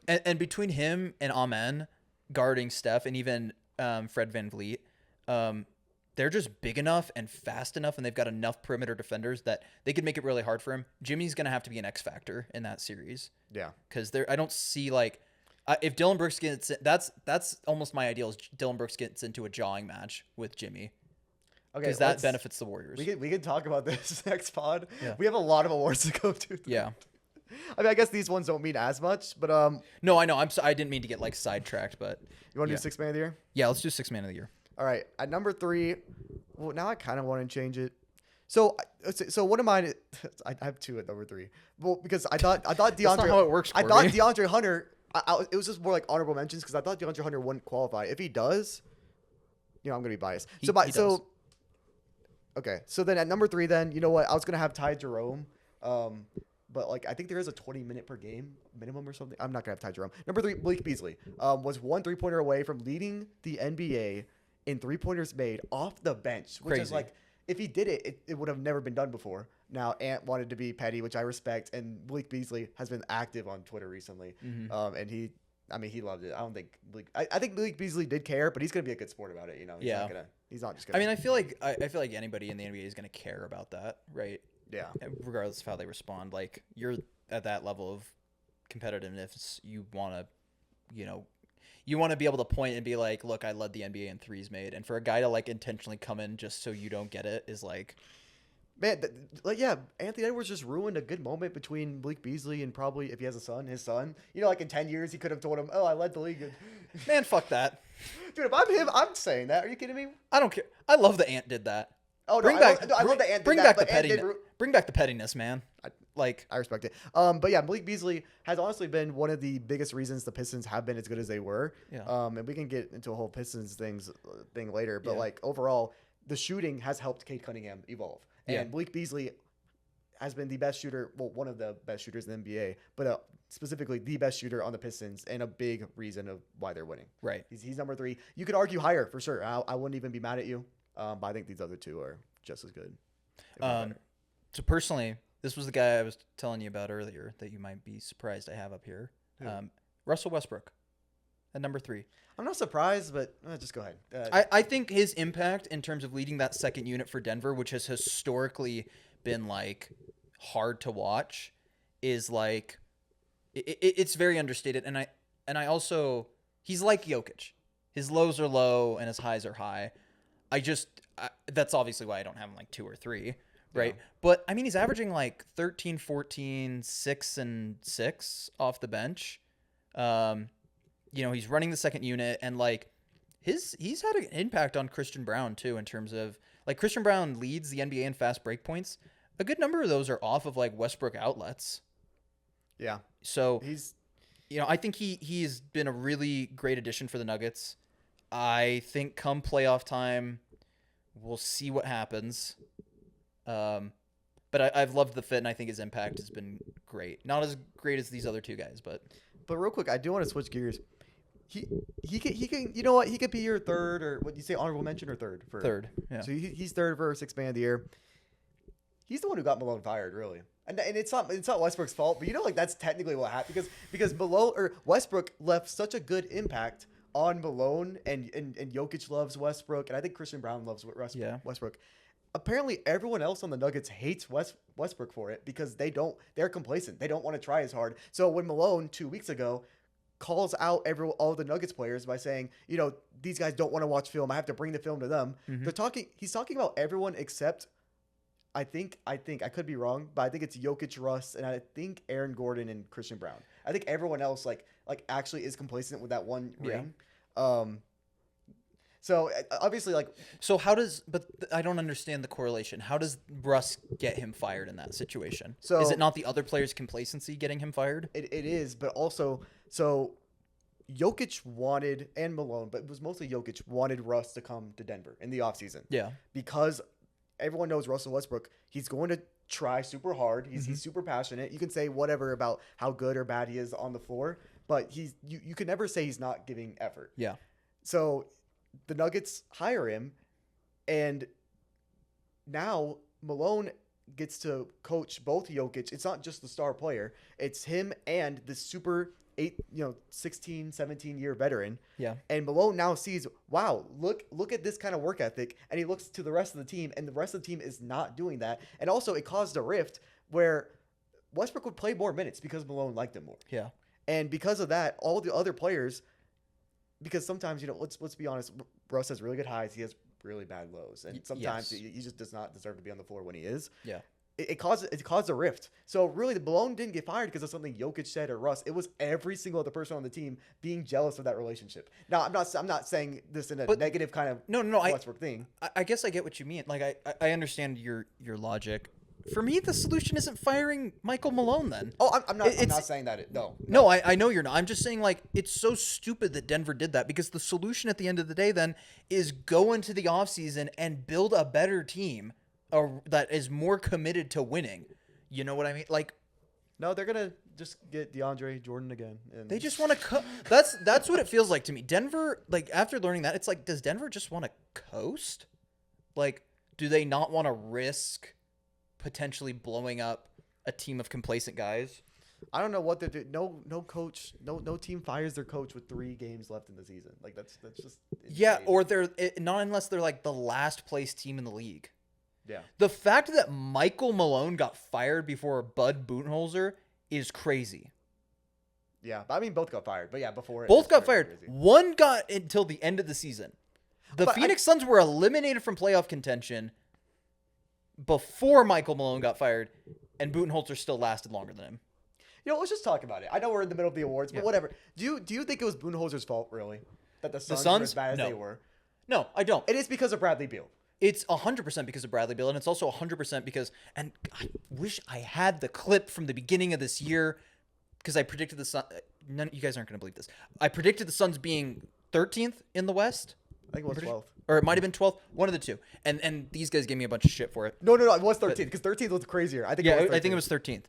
and between him and Amen guarding Steph, and even Fred VanVleet, they're just big enough and fast enough, and they've got enough perimeter defenders that they could make it really hard for him. Jimmy's gonna have to be an X factor in that series. Yeah, because I don't see like. If Dillon Brooks gets in, that's almost my ideal. Is Dillon Brooks gets into a jawing match with Jimmy. Okay, because that benefits the Warriors. We can talk about this next pod. Yeah. We have a lot of awards to go to. Yeah. I mean, I guess these ones don't mean as much, but No, I know. I didn't mean to get like sidetracked, but you want to do 6 man of the year? Yeah, let's do 6 man of the year. All right, at number 3. Well, now I kind of want to change it. So one of mine, I have 2 at number 3. Well, because I thought DeAndre. That's not how it works. Courtney. I thought DeAndre Hunter. It was just more like honorable mentions because I thought DeAndre Hunter wouldn't qualify. If he does, I'm gonna be biased. He does. Okay. So then at number 3, then you know what? I was gonna have Ty Jerome, but like I think there is a 20-minute per game minimum or something. I'm not gonna have Ty Jerome. Number 3, Blake Beasley was 1 3-pointer away from leading the NBA in 3-pointers made off the bench, which is like if he did it, it would have never been done before. Now, Ant wanted to be petty, which I respect, and Blake Beasley has been active on Twitter recently, and he loved it. I think Blake Beasley did care, but he's gonna be a good sport about it. He's not just gonna. I mean, I feel like anybody in the NBA is gonna care about that, right? Yeah. Regardless of how they respond, like you're at that level of competitiveness, you want to be able to point and be like, look, I led the NBA in threes made, and for a guy to like intentionally come in just so you don't get it is like. Man, Anthony Edwards just ruined a good moment between Blake Beasley and probably, if he has a son, his son. Like in 10 years, he could have told him, oh, I led the league. Man, fuck that. Dude, if I'm him, I'm saying that. Are you kidding me? I don't care. I love that Ant did that. Oh no, Bring I back, love, no, I love that. Ant did bring that, back the but Ant did pettiness. Bring back the pettiness, man. Like, I respect it. But yeah, Malik Beasley has honestly been one of the biggest reasons the Pistons have been as good as they were. Yeah. And we can get into a whole Pistons thing later. But Yeah. like overall, the shooting has helped Cade Cunningham evolve. And Yeah. Malik Beasley has been the best shooter, well, one of the best shooters in the NBA, but specifically the best shooter on the Pistons, and a big reason of why they're winning. right. He's number 3. You could argue higher for sure. I wouldn't even be mad at you. But I think these other two are just as good. if not better. So personally, this was the guy I was telling you about earlier that you might be surprised I have up here. Who? Russell Westbrook at number 3. I'm not surprised, but just go ahead. I think his impact in terms of leading that second unit for Denver, which has historically been like hard to watch, is like it's very understated. And I also, he's like Jokic. His lows are low and his highs are high. That's obviously why I don't have him like 2 or 3, right? Yeah. But I mean, he's averaging like 13, 14, 6 and 6 off the bench. He's running the second unit, and like he's had an impact on Christian Brown too, in terms of like Christian Brown leads the NBA in fast break points. A good number of those are off of like Westbrook outlets. Yeah. So He's I think he's been a really great addition for the Nuggets. I think come playoff time, we'll see what happens. But I've loved the fit, and I think his impact has been great. Not as great as these other two guys, but real quick, I do want to switch gears. He can you know what? He could be your third, or what you say, honorable mention, or third for third. Yeah. So he's third for Sixth Man of the Year. He's the one who got Malone fired, really. And it's not Westbrook's fault, but like that's technically what happened because Westbrook left such a good impact on Malone, and Jokic loves Westbrook, and I think Christian Brown loves Westbrook. Apparently, everyone else on the Nuggets hates Westbrook for it because they're complacent. They don't want to try as hard. So when Malone 2 weeks ago calls out all the Nuggets players by saying, these guys don't want to watch film, I have to bring the film to them. Mm-hmm. He's talking about everyone except, I think I could be wrong, but I think it's Jokic, Russ, and I think Aaron Gordon and Christian Brown. I think everyone else like actually is complacent with that one ring. So obviously, So but I don't understand the correlation. How does Russ get him fired in that situation? So is it not the other player's complacency getting him fired? It is, but also, so Jokic wanted, and Malone, but it was mostly Jokic, wanted Russ to come to Denver in the offseason. Yeah. Because everyone knows Russell Westbrook, he's going to try super hard. He's super passionate. You can say whatever about how good or bad he is on the floor, but you can never say he's not giving effort. Yeah. So the Nuggets hire him, and now Malone gets to coach both Jokic. It's not just the star player. It's him and the super 16, 17-year veteran. Yeah. And Malone now sees, wow, look at this kind of work ethic. And he looks to the rest of the team, and the rest of the team is not doing that. And also it caused a rift where Westbrook would play more minutes because Malone liked him more. Yeah. And because of that, all the other players, because sometimes, let's be honest, Russ has really good highs. He has really bad lows. And sometimes he just does not deserve to be on the floor when he is. Yeah. It caused a rift. So really, the Malone didn't get fired because of something Jokic said or Russ. It was every single other person on the team being jealous of that relationship. Now, I'm not saying this in a negative kind of Westbrook thing. I guess I get what you mean. Like I understand your logic. For me, the solution isn't firing Michael Malone then. Oh, I'm not saying that. No, I know you're not. I'm just saying, like, it's so stupid that Denver did that, because the solution at the end of the day then is go into the offseason and build a better team that is more committed to winning. You know what I mean? Like, no, they're going to just get DeAndre Jordan again. And they just want to that's what it feels like to me. Denver, like, after learning that, it's like, does Denver just want to coast? Like, do they not want to risk potentially blowing up a team of complacent guys? I don't know what they do. No coach, no team fires their coach with 3 games left in the season. Like that's just insane. Yeah, or they're not unless they're like the last place team in the league. Yeah. The fact that Michael Malone got fired before Bud Budenholzer is crazy. Yeah, I mean both got fired, but yeah, before both got fired. Crazy. One got until the end of the season. The Phoenix Suns were eliminated from playoff contention before Michael Malone got fired, and Budenholzer still lasted longer than him. Let's just talk about it. I know we're in the middle of the awards, but whatever. Do you think it was Budenholzer's fault, really, that the Suns were as bad as they were? No, I don't. It is because of Bradley Beal. It's 100% because of Bradley Beal, and it's also 100% because, and I wish I had the clip from the beginning of this year because I predicted the Sun. None, you guys aren't going to believe this. I predicted the Suns being 13th in the West, I think it was 12th. or it might have been 12th, one of the two. And these guys gave me a bunch of shit for it. No, it was 13th because 13th was crazier. I think. Yeah, it was 13th. I think it was 13th.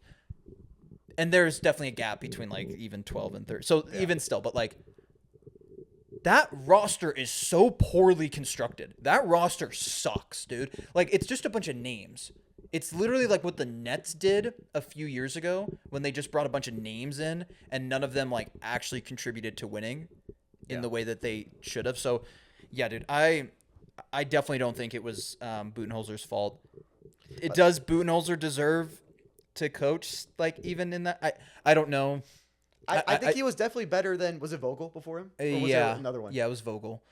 And there's definitely a gap between like even 12 and 13. So even still, but like that roster is so poorly constructed. That roster sucks, dude. Like it's just a bunch of names. It's literally like what the Nets did a few years ago when they just brought a bunch of names in and none of them like actually contributed to winning in the way that they should have. So yeah, dude, I definitely don't think it was Budenholzer's fault. Does Budenholzer deserve to coach like even in that? I don't know. I think he was definitely better than, was it Vogel before him? Or was there another one? Yeah, it was Vogel.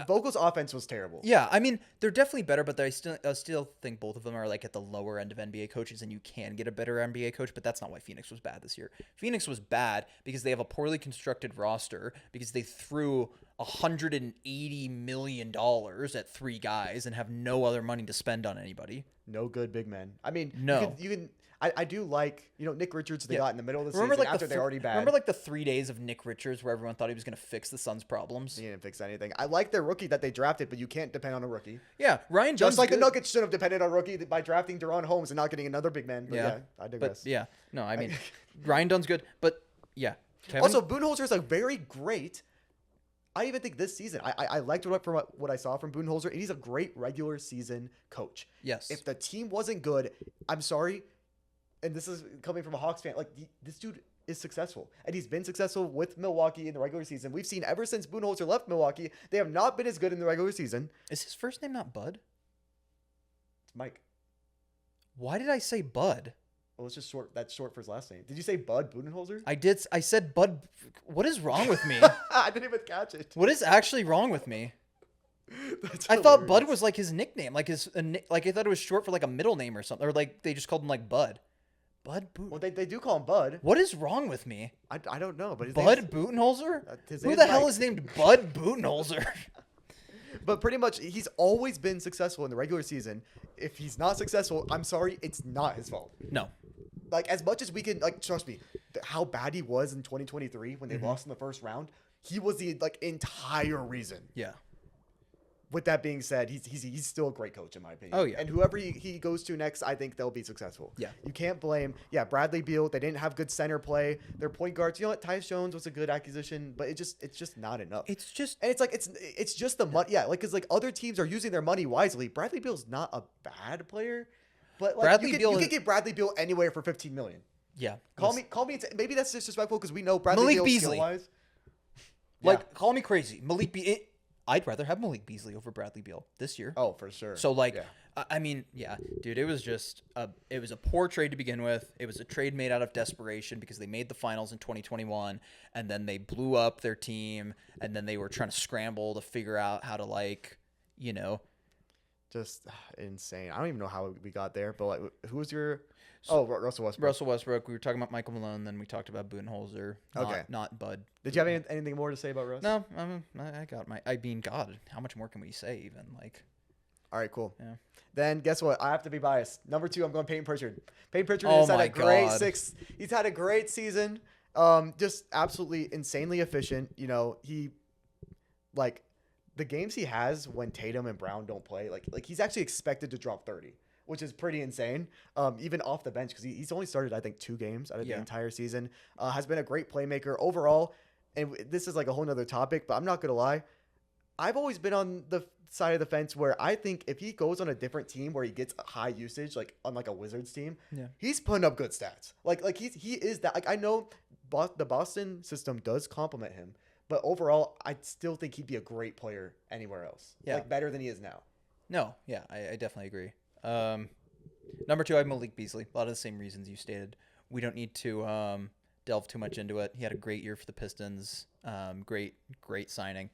Vogel's offense was terrible. Yeah, I mean they're definitely better, but I still think both of them are like at the lower end of NBA coaches, and you can get a better NBA coach. But that's not why Phoenix was bad this year. Phoenix was bad because they have a poorly constructed roster because they threw $180 million at 3 guys and have no other money to spend on anybody. No good big men. I mean, no. You can I do like, Nick Richards they got in the middle of the remember season like after they're already bad. Remember like the 3 days of Nick Richards where everyone thought he was going to fix the Suns' problems? He didn't fix anything. I like their rookie that they drafted, but you can't depend on a rookie. Yeah, Ryan Dunn's just like good. the Nuggets should have depended on a rookie by drafting De'Ron Holmes and not getting another big man. But yeah, I digress. But yeah, no, I mean, Ryan Dunn's good, but yeah. Kevin? Also, Budenholzer is a very great. I even think this season, I liked what I saw from Budenholzer, and he's a great regular season coach. Yes. If the team wasn't good, I'm sorry, and this is coming from a Hawks fan, like this dude is successful, and he's been successful with Milwaukee in the regular season. We've seen ever since Budenholzer left Milwaukee, they have not been as good in the regular season. Is his first name not Bud? It's Mike. Why did I say Bud? Well, it's just short. That's short for his last name. Did you say Bud Budenholzer? I did. I said Bud. What is wrong with me? I didn't even catch it. What is actually wrong with me? I thought Bud was like his nickname, like like I thought it was short for like a middle name or something, or like they just called him like Bud. Bud. Well, they do call him Bud. What is wrong with me? I don't know, but his Bud Budenholzer. his Who name's the hell Mike. is named Bud Budenholzer? But pretty much, he's always been successful in the regular season. If he's not successful, I'm sorry, it's not his fault. No. Like, as much as we can, like, trust me, how bad he was in 2023 when they lost in the first round, he was the, like, entire reason. Yeah. With that being said, he's still a great coach, in my opinion. Oh, yeah. And whoever he goes to next, I think they'll be successful. Yeah. You can't blame, Bradley Beal, they didn't have good center play. Their point guards, you know what, Tyus Jones was a good acquisition, but it's just not enough. It's just. And it's like it's just the money. Yeah, like because like other teams are using their money wisely. Bradley Beal's not a bad player, but like Bradley you Beal could get Bradley Beal anywhere for $15 million. Yeah. Call me. Maybe that's disrespectful because we know Bradley Malik Beal Beasley. skill-wise. Like, call me crazy. I'd rather have Malik Beasley over Bradley Beal this year. Oh, for sure. So like, yeah. I mean, yeah, dude, it was just it was a poor trade to begin with. It was a trade made out of desperation because they made the finals in 2021 and then they blew up their team and then they were trying to scramble to figure out how to Just insane. I don't even know how we got there, but like, who was your? Oh, Russell Westbrook. Russell Westbrook. We were talking about Michael Malone, then we talked about Budenholzer. Not Bud. Did you have anything more to say about Russ? No, I got my. I mean, God, how much more can we say? Even like. All right, cool. Yeah. Then guess what? I have to be biased. Number 2, I'm going Peyton Pritchard. Peyton Pritchard Oh has had my a great God. He's had a great season. Just absolutely insanely efficient. He like the games he has when Tatum and Brown don't play. Like he's actually expected to drop 30, which is pretty insane. Even off the bench because he's only started I think 2 games out of the entire season. Has been a great playmaker overall. And this is like a whole nother topic, but I'm not gonna lie. I've always been on the side of the fence where I think if he goes on a different team where he gets high usage, like on like a Wizards team, he's putting up good stats. Like he is that. Like I know the Boston system does complement him, but overall, I still think he'd be a great player anywhere else. Yeah. Like better than he is now. No, yeah, I definitely agree. Number 2, I have Malik Beasley. A lot of the same reasons you stated. We don't need to delve too much into it. He had a great year for the Pistons. Great signing.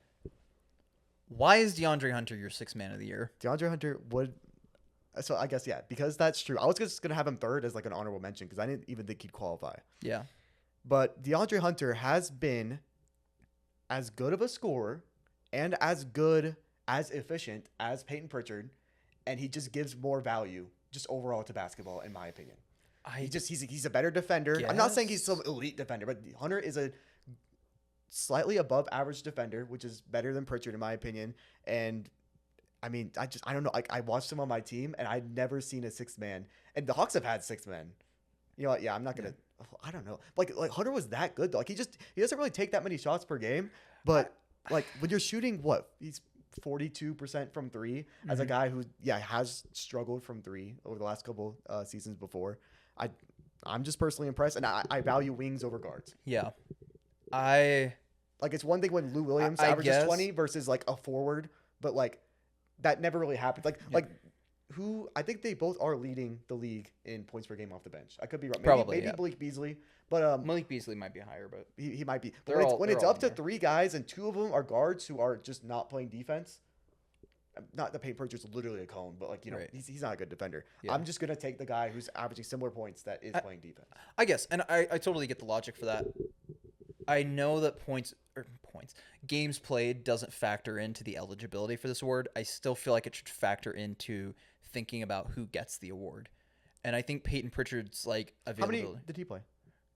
Why is DeAndre Hunter your 6th man of the year? DeAndre Hunter would. So I guess, because that's true. I was just going to have him 3rd as like an honorable mention because I didn't even think he'd qualify. Yeah. But DeAndre Hunter has been as good of a scorer and as good as efficient as Peyton Pritchard and he just gives more value just overall to basketball, in my opinion. He's a better defender. I'm not saying he's some elite defender, but Hunter is a slightly above average defender, which is better than Pritchard in my opinion. And I mean, I don't know. Like, I watched him on my team, and I'd never seen a sixth man. And the Hawks have had sixth men. You know what? Yeah, I'm not gonna. I don't know. Like Hunter was that good though. Like he doesn't really take that many shots per game. But like when you're shooting, he's 42% from three as a guy who has struggled from three over the last couple seasons before. I'm just personally impressed, and I value wings over guards. Yeah, like it's one thing when Lou Williams averages 20 versus like a forward, but like that never really happened. Like who I think they both are leading the league in points per game off the bench. I could be wrong. Maybe Malik Beasley, but Malik Beasley might be higher, but he might be. But when it's up to three guys and two of them are guards who are just not playing defense. Not that Peyton Pritchard's literally a cone, but like he's not a good defender. Yeah. I'm just gonna take the guy who's averaging similar points that is playing defense. I guess, and I totally get the logic for that. I know that games played doesn't factor into the eligibility for this award. I still feel like it should factor into thinking about who gets the award. And I think Peyton Pritchard's like availability. How many did he play?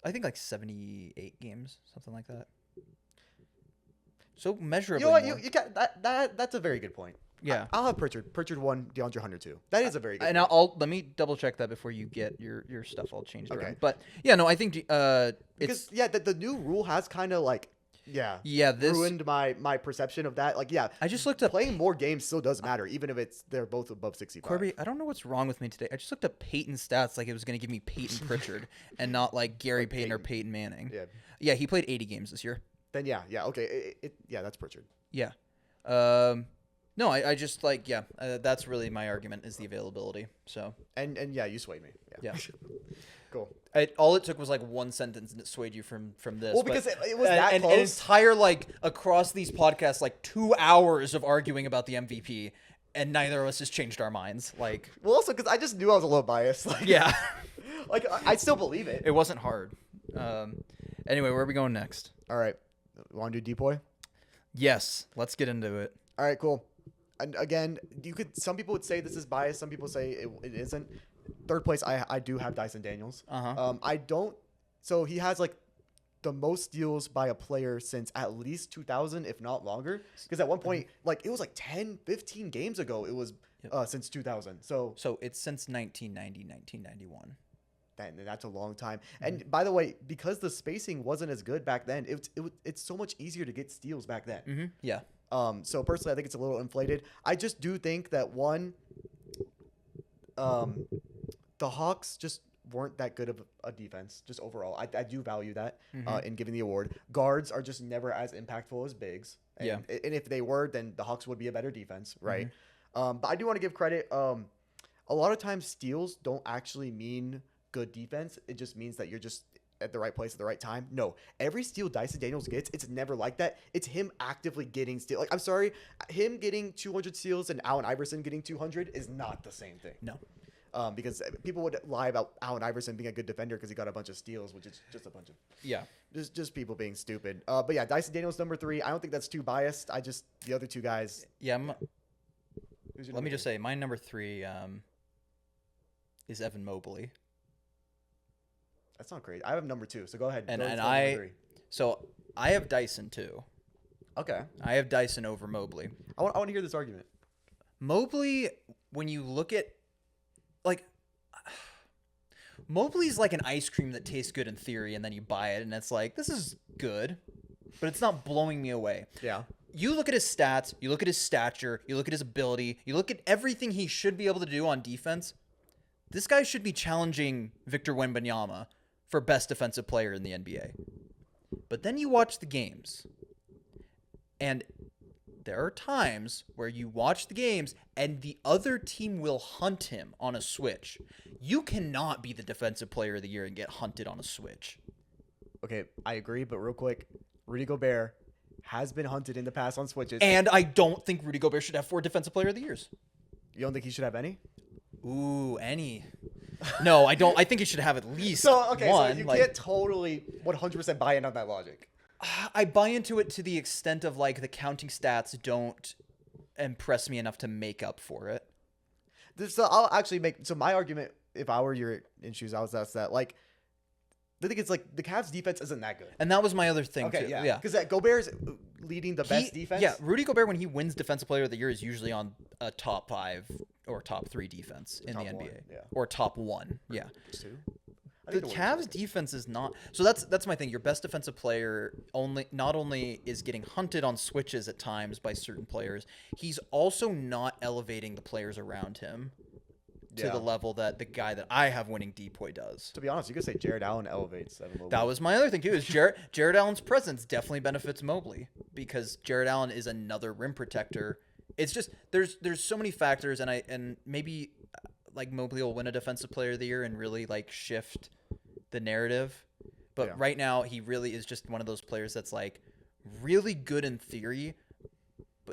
I think like 78 games, something like that. So measurably. You know what? You got that's a very good point. Yeah, I'll have Pritchard. Pritchard won, DeAndre Hunter too. That is a very good. And let me double check that before you get your stuff all changed around. But yeah, no, I think because the new rule has kind of like this ruined my perception of that. Like I just looked up playing more games still does matter, even if they're both above 65. Corby, I don't know what's wrong with me today. I just looked up Peyton's stats like it was going to give me Peyton Pritchard and not like Gary Payton or Peyton Manning. Yeah, he played 80 games this year. Then okay, that's Pritchard. Yeah. No, I just like that's really my argument is the availability. So and you swayed me. Yeah. Cool. All it took was like one sentence and it swayed you from this. Well, because it was that close. An entire like across these podcasts like 2 hours of arguing about the MVP, and neither of us has changed our minds. Like, well, also because I just knew I was a little biased. Like, yeah, like I still believe it. It wasn't hard. Anyway, where are we going next? All right, want to do DPOY? Yes, let's get into it. All right, cool. And again, some people would say this is biased. Some people say it isn't. Third place, I do have Dyson Daniels. I don't. So he has like the most steals by a player since at least 2000, if not longer. Because at one point, like it was like 10, 15 games ago, it was since 2000. So it's since 1990, 1991. That's a long time. And by the way, because the spacing wasn't as good back then, it's so much easier to get steals back then. Yeah. So personally, I think it's a little inflated. I just do think that the Hawks just weren't that good of a defense, just overall. I do value that in giving the award. Guards are just never as impactful as bigs. And if they were, then the Hawks would be a better defense, right? But I do want to give credit. A lot of times steals don't actually mean good defense. It just means that you're just at the right place at the right time. No, every steal Dyson Daniels gets, it's never like that. It's him actively getting steal. Like, I'm sorry, him getting 200 steals and Allen Iverson getting 200 is not the same thing. No. Because people would lie about Allen Iverson being a good defender because he got a bunch of steals, which is just a bunch of just people being stupid. But yeah, Dyson Daniels number 3. I don't think that's too biased. The other two guys. Yeah. Let me just say, my number 3 is Evan Mobley. That's not great. I have number 2, so go ahead. So I have Dyson too. Okay. I have Dyson over Mobley. I want to hear this argument. Mobley, when you look at Mobley's like an ice cream that tastes good in theory, and then you buy it, and it's like, this is good, but it's not blowing me away. Yeah. You look at his stats, you look at his stature, you look at his ability, you look at everything he should be able to do on defense. This guy should be challenging Victor Wembanyama for best defensive player in the NBA. But then you watch the games, and there are times where you watch the games and the other team will hunt him on a switch. You cannot be the defensive player of the year and get hunted on a switch. Okay, I agree, but real quick, Rudy Gobert has been hunted in the past on switches. And I don't think Rudy Gobert should have 4 defensive player of the years. You don't think he should have any? Ooh, any. No, I don't. I think he should have at least one. So you can't totally 100% buy in on that logic. I buy into it to the extent of like the counting stats don't impress me enough to make up for it. So I'll actually make so my argument. If I were your in shoes, I was that's that like. The thing is, like, the Cavs' defense isn't that good. And that was my other thing, Okay, too. yeah. Yeah. Because Gobert is leading the best defense. Yeah, Rudy Gobert, when he wins Defensive Player of the Year, is usually on a top 5 or top 3 defense in the NBA. One, yeah. Or top 1, yeah. Just 2? The Cavs' defense is not... So that's my thing. Your best defensive player not only is getting hunted on switches at times by certain players, he's also not elevating the players around him to the level that the guy that I have winning DPOY does. To be honest, you could say Jared Allen elevates Evan Mobley. That was my other thing too. Is Jared Allen's presence definitely benefits Mobley because Jared Allen is another rim protector. It's just there's so many factors, and maybe like Mobley will win a Defensive Player of the Year and really like shift the narrative. But right now he really is just one of those players that's like really good in theory,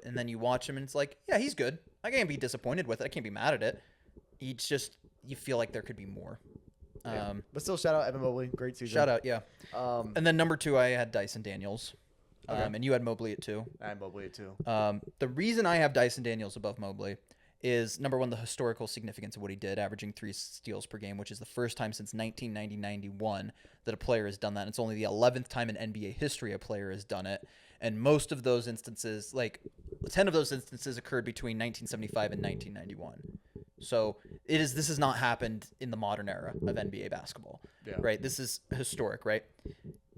and then you watch him and it's like, yeah, he's good. I can't be disappointed with it. I can't be mad at it. It's just you feel like there could be more. But still, shout out Evan Mobley, great season. Shout out, yeah. And then number 2, I had Dyson Daniels, and you had Mobley at 2. I had Mobley at 2. The reason I have Dyson Daniels above Mobley is number 1, the historical significance of what he did, averaging 3 steals per game, which is the first time since 1990-91 that a player has done that. And it's only the 11th time in NBA history a player has done it, and most of those instances, like 10 of those instances, occurred between 1975 and 1991. So this has not happened in the modern era of NBA basketball, right? This is historic, right?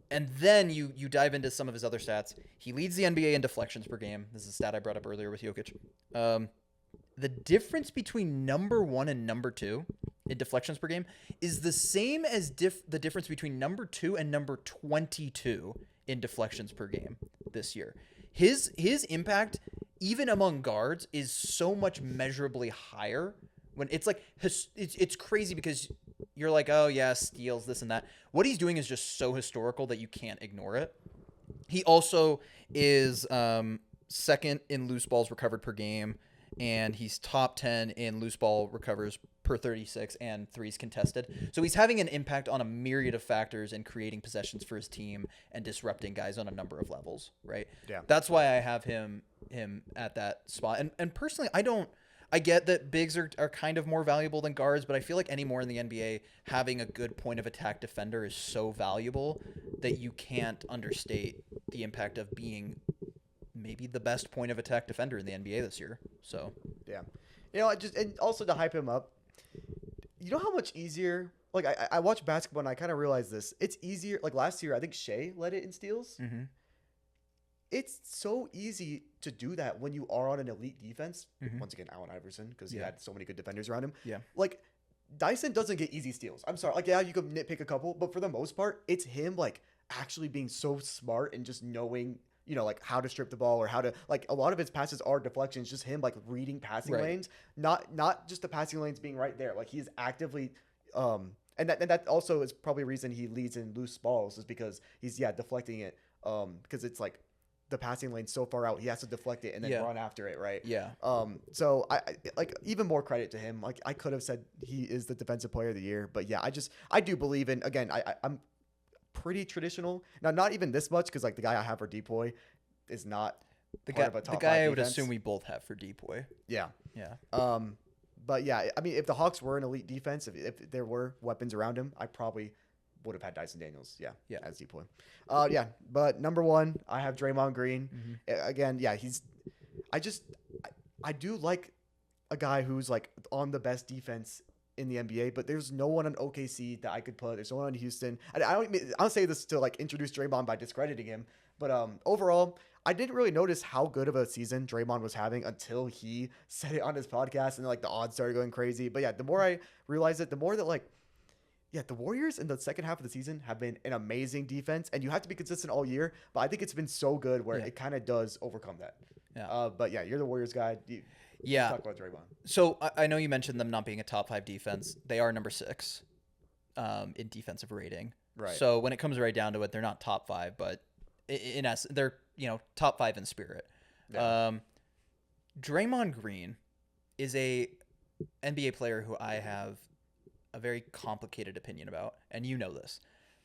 And then you dive into some of his other stats. He leads the NBA in deflections per game. This is a stat I brought up earlier with Jokic. The difference between number 1 and number 2 in deflections per game is the same as the difference between number 2 and number 22 in deflections per game this year. His impact, even among guards, is so much measurably higher. When it's like it's crazy because you're like, oh yeah, steals, this and that. What he's doing is just so historical that you can't ignore it. He also is second in loose balls recovered per game, and he's top 10 in loose ball recovers per 36 and threes contested. So he's having an impact on a myriad of factors and creating possessions for his team and disrupting guys on a number of levels, right? Yeah. That's why I have him at that spot. And personally, I get that bigs are kind of more valuable than guards, but I feel like anymore in the NBA, having a good point of attack defender is so valuable that you can't understate the impact of being maybe the best point of attack defender in the NBA this year. So yeah, and also to hype him up. You know how much easier? Like I watch basketball and I kind of realize this. It's easier. Like last year, I think Shea led it in steals. Mm-hmm. It's so easy to do that when you are on an elite defense. Mm-hmm. Once again, Allen Iverson, because he had so many good defenders around him. Yeah. Like, Dyson doesn't get easy steals. I'm sorry. Like, yeah, you could nitpick a couple, but for the most part, it's him, like, actually being so smart and just knowing, like, how to strip the ball or how to, like, a lot of his passes are deflections, just him, like, reading passing lanes. Not just the passing lanes being right there. Like, he's actively, and that also is probably a reason he leads in loose balls is because he's, deflecting it, because it's, like, the passing lane so far out, he has to deflect it and then run after it, right? Yeah. So I like even more credit to him. Like I could have said he is the defensive player of the year, but yeah, I do believe in. Again, I'm pretty traditional now. Not even this much because like the guy I have for DPOY is not the part of a top the guy 5 I would defense. assume we both have for DPOY. Yeah. Yeah. But yeah, I mean, if the Hawks were an elite defense, if there were weapons around him, I probably would have had Dyson Daniels, as DPOY. But number 1, I have Draymond Green. Mm-hmm. Again, I do like a guy who's like on the best defense in the NBA, but there's no one on OKC that I could put. There's no one on Houston. I don't say this to like introduce Draymond by discrediting him, but overall, I didn't really notice how good of a season Draymond was having until he said it on his podcast, and then, like the odds started going crazy. But yeah, the more I realized it, the more that like. Yeah, the Warriors in the second half of the season have been an amazing defense, and you have to be consistent all year. But I think it's been so good where it kind of does overcome that. Yeah. But yeah, you're the Warriors guy. Talk about Draymond. So I know you mentioned them not being a top 5 defense. They are number 6 in defensive rating. Right. So when it comes right down to it, they're not top 5, but in essence, they're top 5 in spirit. Yeah. Draymond Green is a NBA player who I have a very complicated opinion about, and you know this.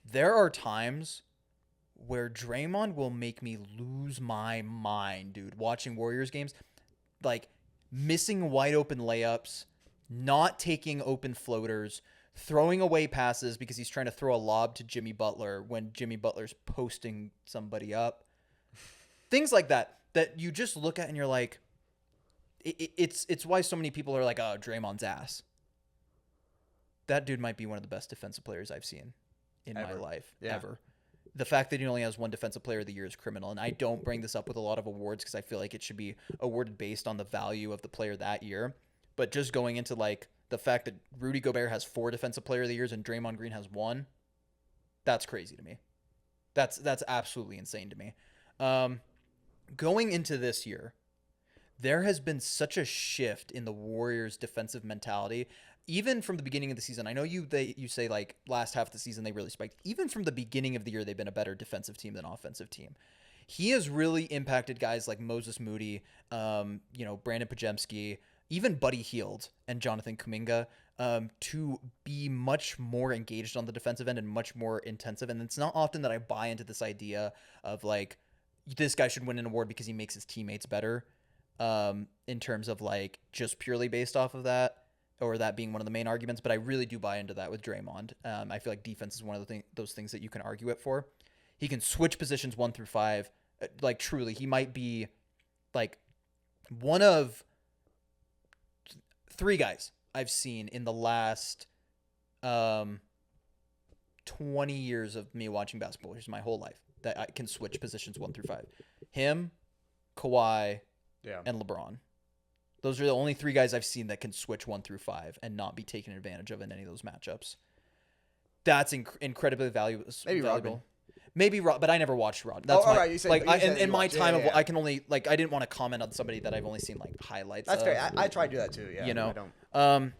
There are times where Draymond will make me lose my mind, dude, watching Warriors games. Like, missing wide open layups, not taking open floaters, throwing away passes because he's trying to throw a lob to Jimmy Butler when Jimmy Butler's posting somebody up. Things like that you just look at and you're like, it's why so many people are like, oh, Draymond's ass. That dude might be one of the best defensive players I've seen in my life, ever. The fact that he only has one defensive player of the year is criminal. And I don't bring this up with a lot of awards because I feel like it should be awarded based on the value of the player that year. But just going into like the fact that Rudy Gobert has 4 defensive player of the years and Draymond Green has 1, that's crazy to me. That's absolutely insane to me. Going into this year, there has been such a shift in the Warriors' defensive mentality. Even from the beginning of the season, I know you say like last half of the season they really spiked. Even from the beginning of the year, they've been a better defensive team than offensive team. He has really impacted guys like Moses Moody, Brandon Pajemski, even Buddy Hield and Jonathan Kuminga to be much more engaged on the defensive end and much more intensive. And it's not often that I buy into this idea of like this guy should win an award because he makes his teammates better in terms of like just purely based off of that. Or that being one of the main arguments, but I really do buy into that with Draymond. I feel like defense is one of those things that you can argue it for. He can switch positions 1 through 5. Like truly, he might be like one of 3 guys I've seen in the last 20 years of me watching basketball, which is my whole life, that I can switch positions 1 through 5. Him, Kawhi, and LeBron. Those are the only 3 guys I've seen that can switch 1 through 5 and not be taken advantage of in any of those matchups. That's incredibly valuable. Maybe Rod, but I never watched Rod. That's right. You said, like you said in my time of I can only like I didn't want to comment on somebody that I've only seen like highlights. That's fair. I try to do that too. Yeah, you know. I don't.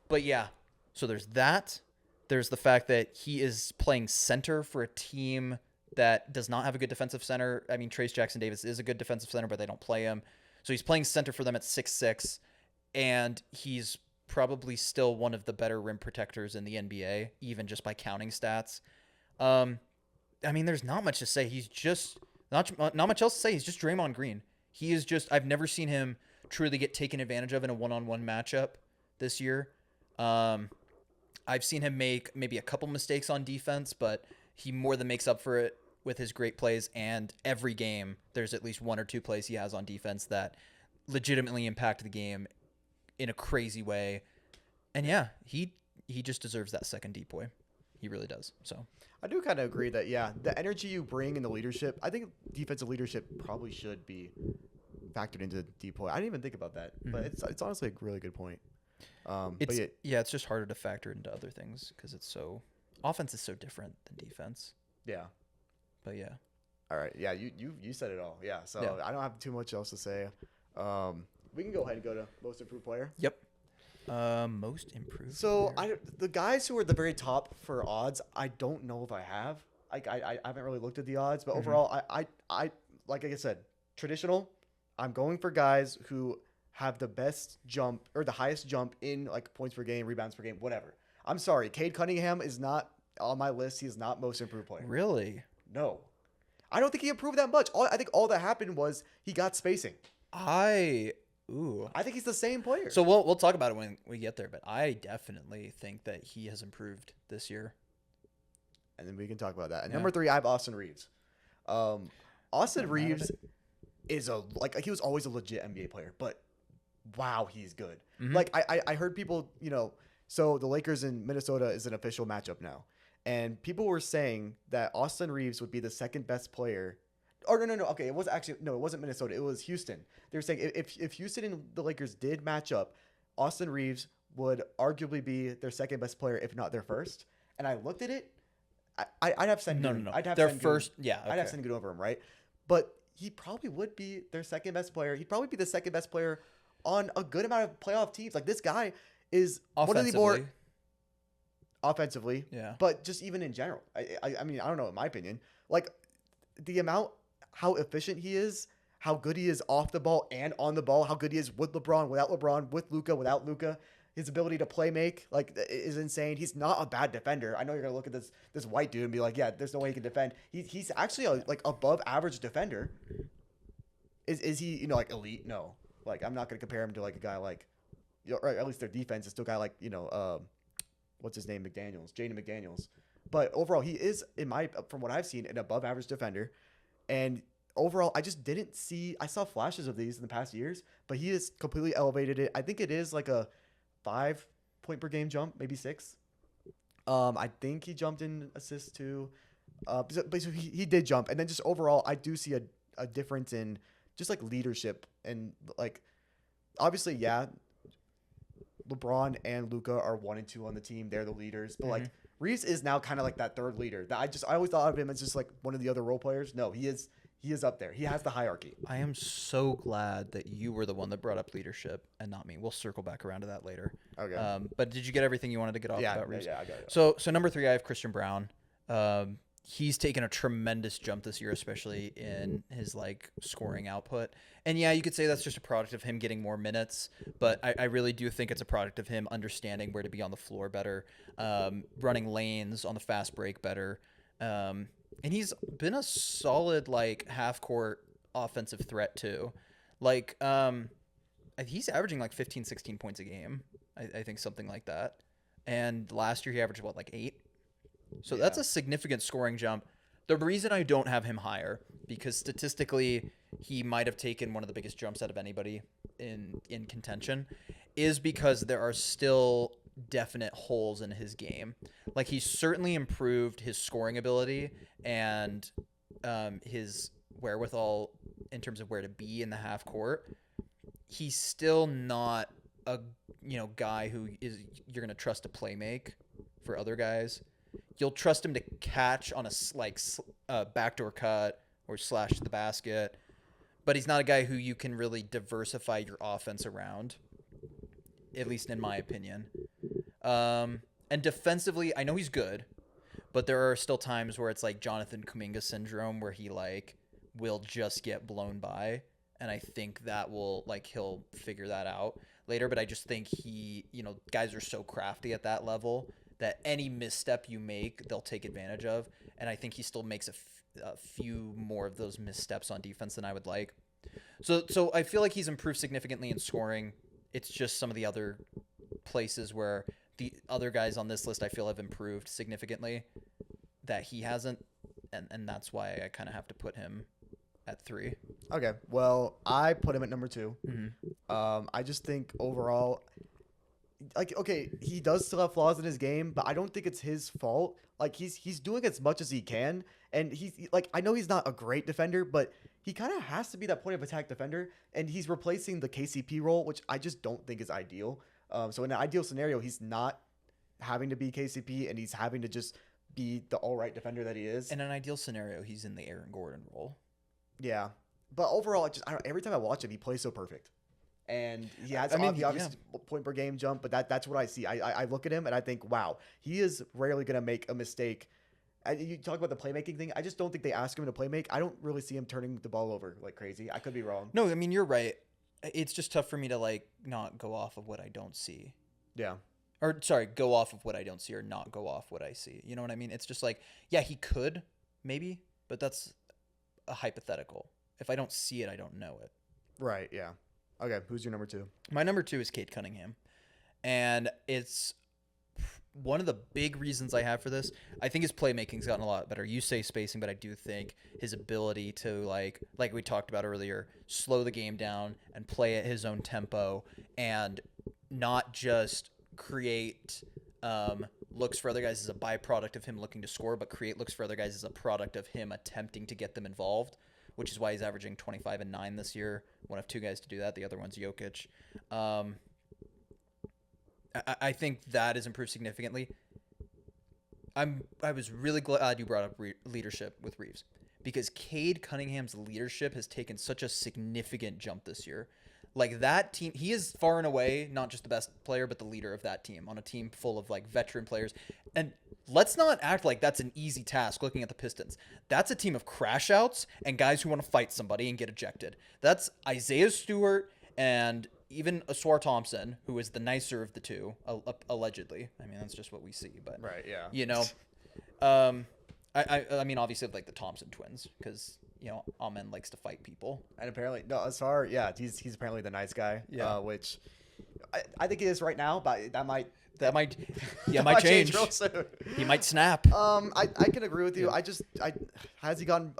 But yeah. So there's that. There's the fact that he is playing center for a team that does not have a good defensive center. I mean, Trace Jackson-Davis is a good defensive center, but they don't play him. So he's playing center for them at 6'6", and he's probably still one of the better rim protectors in the NBA, even just by counting stats. I mean, there's not much to say. He's just not much else to say. He's just Draymond Green. He is just. I've never seen him truly get taken advantage of in a one-on-one matchup this year. I've seen him make maybe a couple mistakes on defense, but he more than makes up for it with his great plays, and every game there's at least 1 or 2 plays he has on defense that legitimately impact the game in a crazy way. And yeah, he just deserves that second DPOY. He really does. So I do kind of agree that the energy you bring and the leadership, I think defensive leadership probably should be factored into DPOY. I didn't even think about that, but it's honestly a really good point. It's just harder to factor into other things because offense is so different than defense. Yeah. But yeah. All right. Yeah, you said it all. Yeah. So yeah. I don't have too much else to say. We can go ahead and go to most improved player. Yep. Most improved. So player. The guys who are at the very top for odds, I don't know if I have. I haven't really looked at the odds, but overall, I like I said, traditional. I'm going for guys who have the best jump or the highest jump in like points per game, rebounds per game, whatever. I'm sorry, Cade Cunningham is not on my list. He is not most improved player. Really? No, I don't think he improved that much. I think all that happened was he got spacing. I think he's the same player. So we'll talk about it when we get there, but I definitely think that he has improved this year. And then we can talk about that. And number 3, I have Austin Reeves. Austin Reeves is he was always a legit NBA player, but wow, he's good. Like I heard people, so the Lakers in Minnesota is an official matchup now. And people were saying that Austin Reeves would be the second best player. Or no. Okay, it wasn't Minnesota. It was Houston. They were saying if Houston and the Lakers did match up, Austin Reeves would arguably be their second best player, if not their first. And I looked at it. I'd have Sengun. No. I'd have their Sengun. First. Yeah. Okay. I'd have Sengun over him, right? But he probably would be their second best player. He'd probably be the second best player on a good amount of playoff teams. Like this guy is one of the more offensively, but just even in general. I mean, I don't know, in my opinion, like the amount, how efficient he is, how good he is off the ball and on the ball, how good he is with LeBron, without LeBron, with Luka, without Luka. His ability to play make is insane. He's not a bad defender. I know you're gonna look at this white dude and be like, yeah, there's no way he can defend. He's actually a above average defender. Is he like elite? No. Like I'm not gonna compare him to like a guy like or at least their defense is still got like what's his name, Jaden McDaniels. But overall, he is from what I've seen an above average defender, and overall, I just didn't see. I saw flashes of these in the past years, but he has completely elevated it. I think it is like a 5 point per game jump, maybe 6. I think he jumped in assists too. But so he did jump, and then just overall, I do see a difference in just like leadership and like obviously, yeah, LeBron and Luka are 1 and 2 on the team. They're the leaders, but like Reeves is now kind of like that third leader. That I always thought of him as just like one of the other role players. No, he is up there. He has the hierarchy. I am so glad that you were the one that brought up leadership and not me. We'll circle back around to that later. Okay. But did you get everything you wanted to get off about Reeves? Yeah, I got it. So number 3, I have Christian Brown. He's taken a tremendous jump this year, especially in his like scoring output. And yeah, you could say that's just a product of him getting more minutes, but I really do think it's a product of him understanding where to be on the floor better, running lanes on the fast break better. And he's been a solid like half court offensive threat too. Like he's averaging like 15, 16 points a game. I think something like that. And last year he averaged like 8. So that's a significant scoring jump. The reason I don't have him higher, because statistically he might have taken one of the biggest jumps out of anybody in contention, is because there are still definite holes in his game. Like he's certainly improved his scoring ability and his wherewithal in terms of where to be in the half court. He's still not a guy who is you're going to trust to play make for other guys. You'll trust him to catch on a backdoor cut or slash to the basket, but he's not a guy who you can really diversify your offense around, at least in my opinion. And defensively, I know he's good, but there are still times where it's like Jonathan Kuminga syndrome where he like will just get blown by. And I think that he'll figure that out later. But I just think guys are so crafty at that level that any misstep you make, they'll take advantage of. And I think he still makes a few more of those missteps on defense than I would like. So I feel like he's improved significantly in scoring. It's just some of the other places where the other guys on this list I feel have improved significantly that he hasn't. And that's why I kind of have to put him at 3. Okay. Well, I put him at number 2. Mm-hmm. I just think overall, like, okay, he does still have flaws in his game, but I don't think it's his fault. Like, he's doing as much as he can, and he's like, I know he's not a great defender, but he kind of has to be that point of attack defender, and he's replacing the KCP role, which I just don't think is ideal. So in an ideal scenario, he's not having to be KCP, and he's having to just be the all right defender that he is. In an ideal scenario, he's in the Aaron Gordon role. Yeah, but overall, every time I watch him, he plays so perfect. And he has obviously point per game jump, but that's what I see. I look at him and I think, wow, he is rarely going to make a mistake. You talk about the playmaking thing. I just don't think they ask him to play make. I don't really see him turning the ball over like crazy. I could be wrong. No, I mean, you're right. It's just tough for me to like not go off of what I don't see. Yeah. Or sorry, go off of what I don't see or not go off what I see. You know what I mean? It's just like, yeah, he could maybe, but that's a hypothetical. If I don't see it, I don't know it. Right. Yeah. Okay, who's your number 2? My number 2 is Cade Cunningham. And it's one of the big reasons I have for this. I think his playmaking's gotten a lot better. You say spacing, but I do think his ability to, like we talked about earlier, slow the game down and play at his own tempo and not just create looks for other guys as a byproduct of him looking to score, but create looks for other guys as a product of him attempting to get them involved, which is why he's averaging 25 and 9 this year. One of 2 guys to do that. The other one's Jokic. I think that has improved significantly. I was really glad you brought up leadership with Reeves, because Cade Cunningham's leadership has taken such a significant jump this year. Like that team, he is far and away not just the best player, but the leader of that team on a team full of like veteran players. And let's not act like that's an easy task looking at the Pistons. That's a team of crash outs and guys who want to fight somebody and get ejected. That's Isaiah Stewart and even Aswar Thompson, who is the nicer of the two, allegedly. I mean, that's just what we see. But right, yeah. You know, I mean, obviously like the Thompson twins, because Amen likes to fight people. And apparently, no, Aswar, yeah, he's apparently the nice guy. Yeah. Which, I think he is right now, but that might might change. real soon. He might snap. I can agree with you. Has he gotten?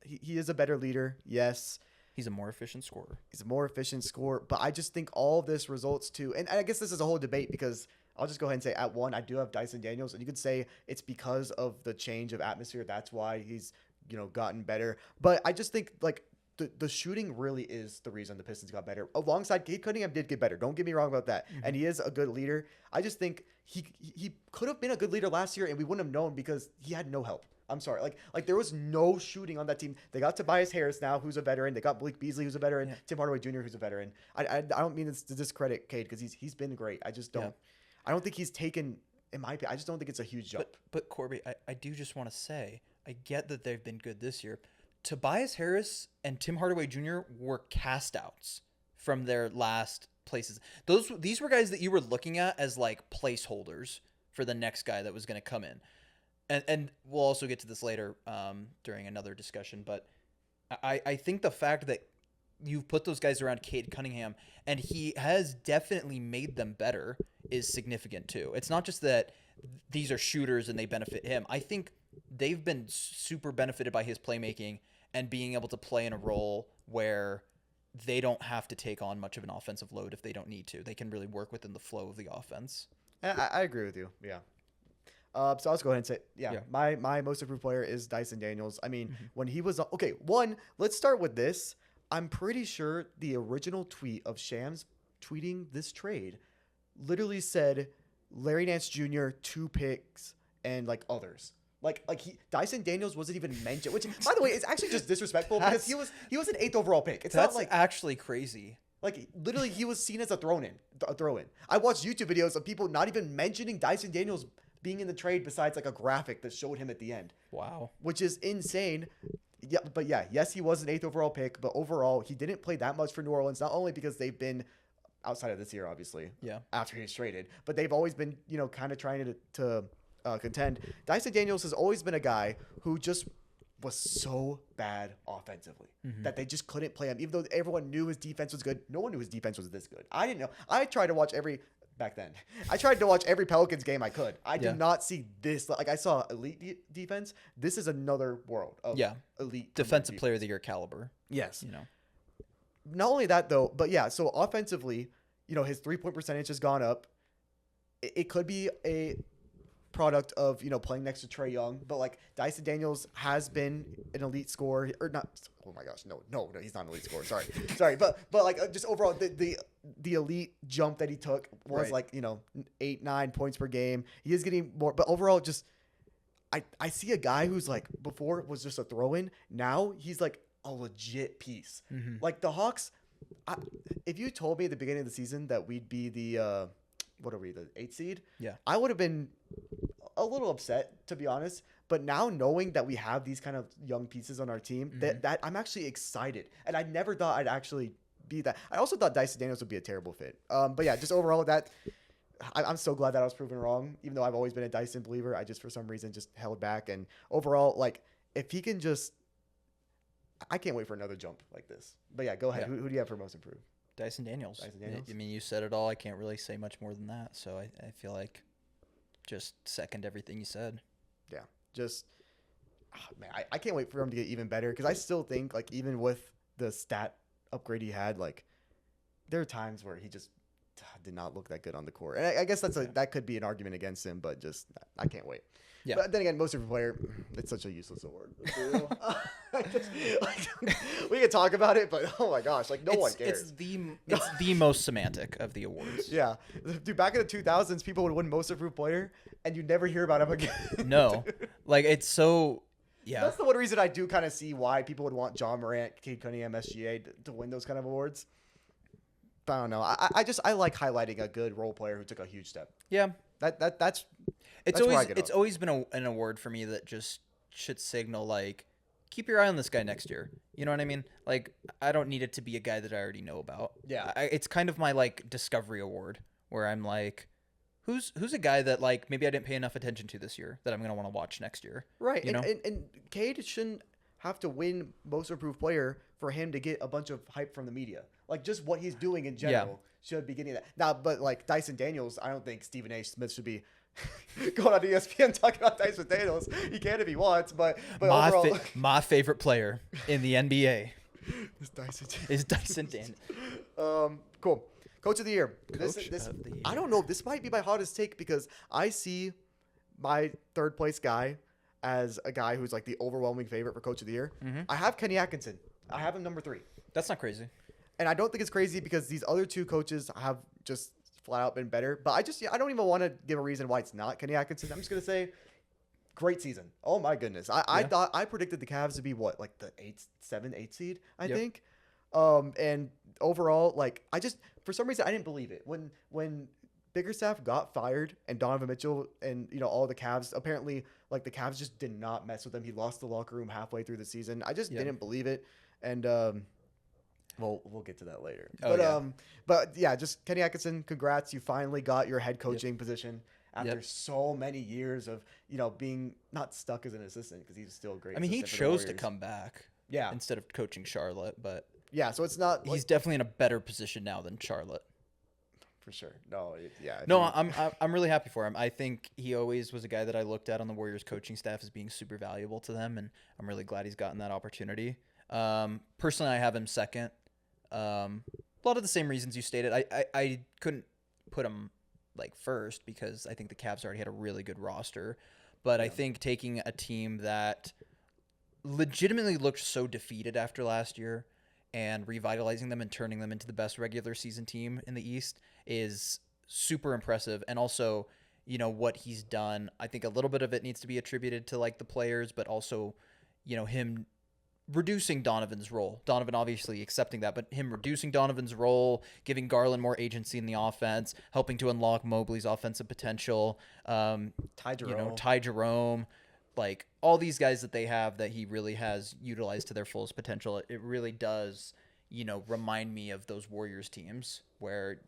He is a better leader. Yes. He's a more efficient scorer. He's a more efficient scorer, but I just think all of this results to, and I guess this is a whole debate because I'll just go ahead and say at one, I do have Dyson Daniels, and you could say it's because of the change of atmosphere. That's why he's, gotten better. But I just think like the shooting really is the reason the Pistons got better. Alongside Cade Cunningham did get better. Don't get me wrong about that. Mm-hmm. And he is a good leader. I just think he could have been a good leader last year, and we wouldn't have known because he had no help. I'm sorry. Like there was no shooting on that team. They got Tobias Harris now, who's a veteran. They got Blake Beasley, who's a veteran. Yeah. Tim Hardaway Jr., who's a veteran. I don't mean this to discredit Cade because he's been great. I just don't. Yeah. I don't think he's taken, in my opinion, I just don't think it's a huge jump. But Corby, I do just want to say, I get that they've been good this year. Tobias Harris and Tim Hardaway Jr. were cast outs from their last places. These were guys that you were looking at as like placeholders for the next guy that was going to come in. And we'll also get to this later during another discussion. But I think the fact that you've put those guys around Cade Cunningham and he has definitely made them better is significant too. It's not just that these are shooters and they benefit him. I think they've been super benefited by his playmaking and being able to play in a role where they don't have to take on much of an offensive load if they don't need to. They can really work within the flow of the offense. I agree with you. Yeah. So I'll just go ahead and say, yeah. My most improved player is Dyson Daniels. I mean, when he was let's start with this. I'm pretty sure the original tweet of Shams tweeting this trade literally said Larry Nance Jr., 2 picks, and like others. Dyson Daniels wasn't even mentioned, which by the way is actually just disrespectful because he was an 8th overall pick. It's that's not like actually crazy. Like literally, he was seen as a throw-in. I watched YouTube videos of people not even mentioning Dyson Daniels being in the trade besides like a graphic that showed him at the end. Wow, which is insane. Yeah, but yes, he was an 8th overall pick, but overall, he didn't play that much for New Orleans. Not only because they've been outside of this year, obviously, after he's traded, but they've always been, kind of trying to contend. Dyson Daniels has always been a guy who just was so bad offensively that they just couldn't play him. Even though everyone knew his defense was good, no one knew his defense was this good. I didn't know. I tried to watch every Pelicans game I could. I did not see this. Like I saw elite defense. This is another world of elite defensive player of the year caliber. Yes. Not only that though, but so offensively, his 3-point percentage has gone up. It could be a product of, playing next to Trae Young, but like Dyson Daniels has been an elite scorer or not. Oh my gosh. No, he's not an elite scorer. Sorry. But like just overall the elite jump that he took was 8-9 points per game. He is getting more, but overall just, I see a guy who's like before was just a throw in. Now he's like a legit piece. Like the Hawks, if you told me at the beginning of the season that we'd be the, what are we, the 8th seed? Yeah. I would have been a little upset, to be honest. But now knowing that we have these kind of young pieces on our team, that I'm actually excited. And I never thought I'd actually be that. I also thought Dyson Daniels would be a terrible fit. But yeah, just overall I'm so glad that I was proven wrong. Even though I've always been a Dyson believer, I just for some reason just held back. And overall, like if he can just, I can't wait for another jump like this. But yeah, go ahead. Yeah. Who do you have for most improved? Dyson Daniels. I mean, you said it all. I can't really say much more than that. So I feel like just second everything you said. Yeah. Just, man, I can't wait for him to get even better because I still think, like, even with the stat upgrade he had, like, there are times where he just did not look that good on the court. And I guess that could be an argument against him, but just, I can't wait. Yeah. But then again, most improved player, it's such a useless award. We can talk about it, but oh my gosh, like no one cares. It's the most semantic of the awards. Yeah. Dude, back in the 2000s, people would win most improved player, and you'd never hear about him again. No. Like, it's so... Yeah. That's the one reason I do kind of see why people would want John Morant, Cade Cunningham, SGA to win those kind of awards. But I don't know. I like highlighting a good role player who took a huge step. Yeah. That's it's always been an award for me that just should signal like keep your eye on this guy next year. You know what I mean? Like I don't need it to be a guy that I already know about. Yeah. It's kind of my like discovery award where I'm like who's a guy that like maybe I didn't pay enough attention to this year that I'm going to want to watch next year. Right. And Cade shouldn't have to win most improved player for him to get a bunch of hype from the media. like just what he's doing in general should be getting that. Now, but like Dyson Daniels, I don't think Stephen A. Smith should be going on ESPN talking about Dyson Daniels. He can if he wants, but overall, my favorite player in the NBA is Dyson Daniels. Cool. Coach of the year. Coach of the year. I don't know. This might be my hottest take because I see my third place guy as a guy who's like the overwhelming favorite for Coach of the Year. Mm-hmm. I have Kenny Atkinson. I have him number 3. That's not crazy. And I don't think it's crazy because these other 2 coaches have just flat out been better. But I don't even want to give a reason why it's not Kenny Atkinson. I'm just going to say great season. Oh my goodness. I thought I predicted the Cavs to be what, like the 7, 8 seed, I think. And overall, like for some reason I didn't believe it. When Biggerstaff got fired and Donovan Mitchell and all the Cavs, apparently like the Cavs just did not mess with him. He lost the locker room halfway through the season. I just didn't believe it. And we'll get to that later. But yeah, just Kenny Atkinson, congrats. You finally got your head coaching position after so many years of, being not stuck as an assistant because he's still a great. I mean, he chose to come back instead of coaching Charlotte, but so it's not he's definitely in a better position now than Charlotte. For sure. No, I'm really happy for him. I think he always was a guy that I looked at on the Warriors coaching staff as being super valuable to them, and I'm really glad he's gotten that opportunity. Personally, I have him second. A lot of the same reasons you stated. I couldn't put him like first because I think the Cavs already had a really good roster, but I think taking a team that legitimately looked so defeated after last year and revitalizing them and turning them into the best regular season team in the East is super impressive. And also, what he's done, I think a little bit of it needs to be attributed to like the players, but also, him reducing Donovan's role. Donovan obviously accepting that, but him reducing Donovan's role, giving Garland more agency in the offense, helping to unlock Mobley's offensive potential. Ty Jerome, like all these guys that they have that he really has utilized to their fullest potential. It really does, remind me of those Warriors teams where,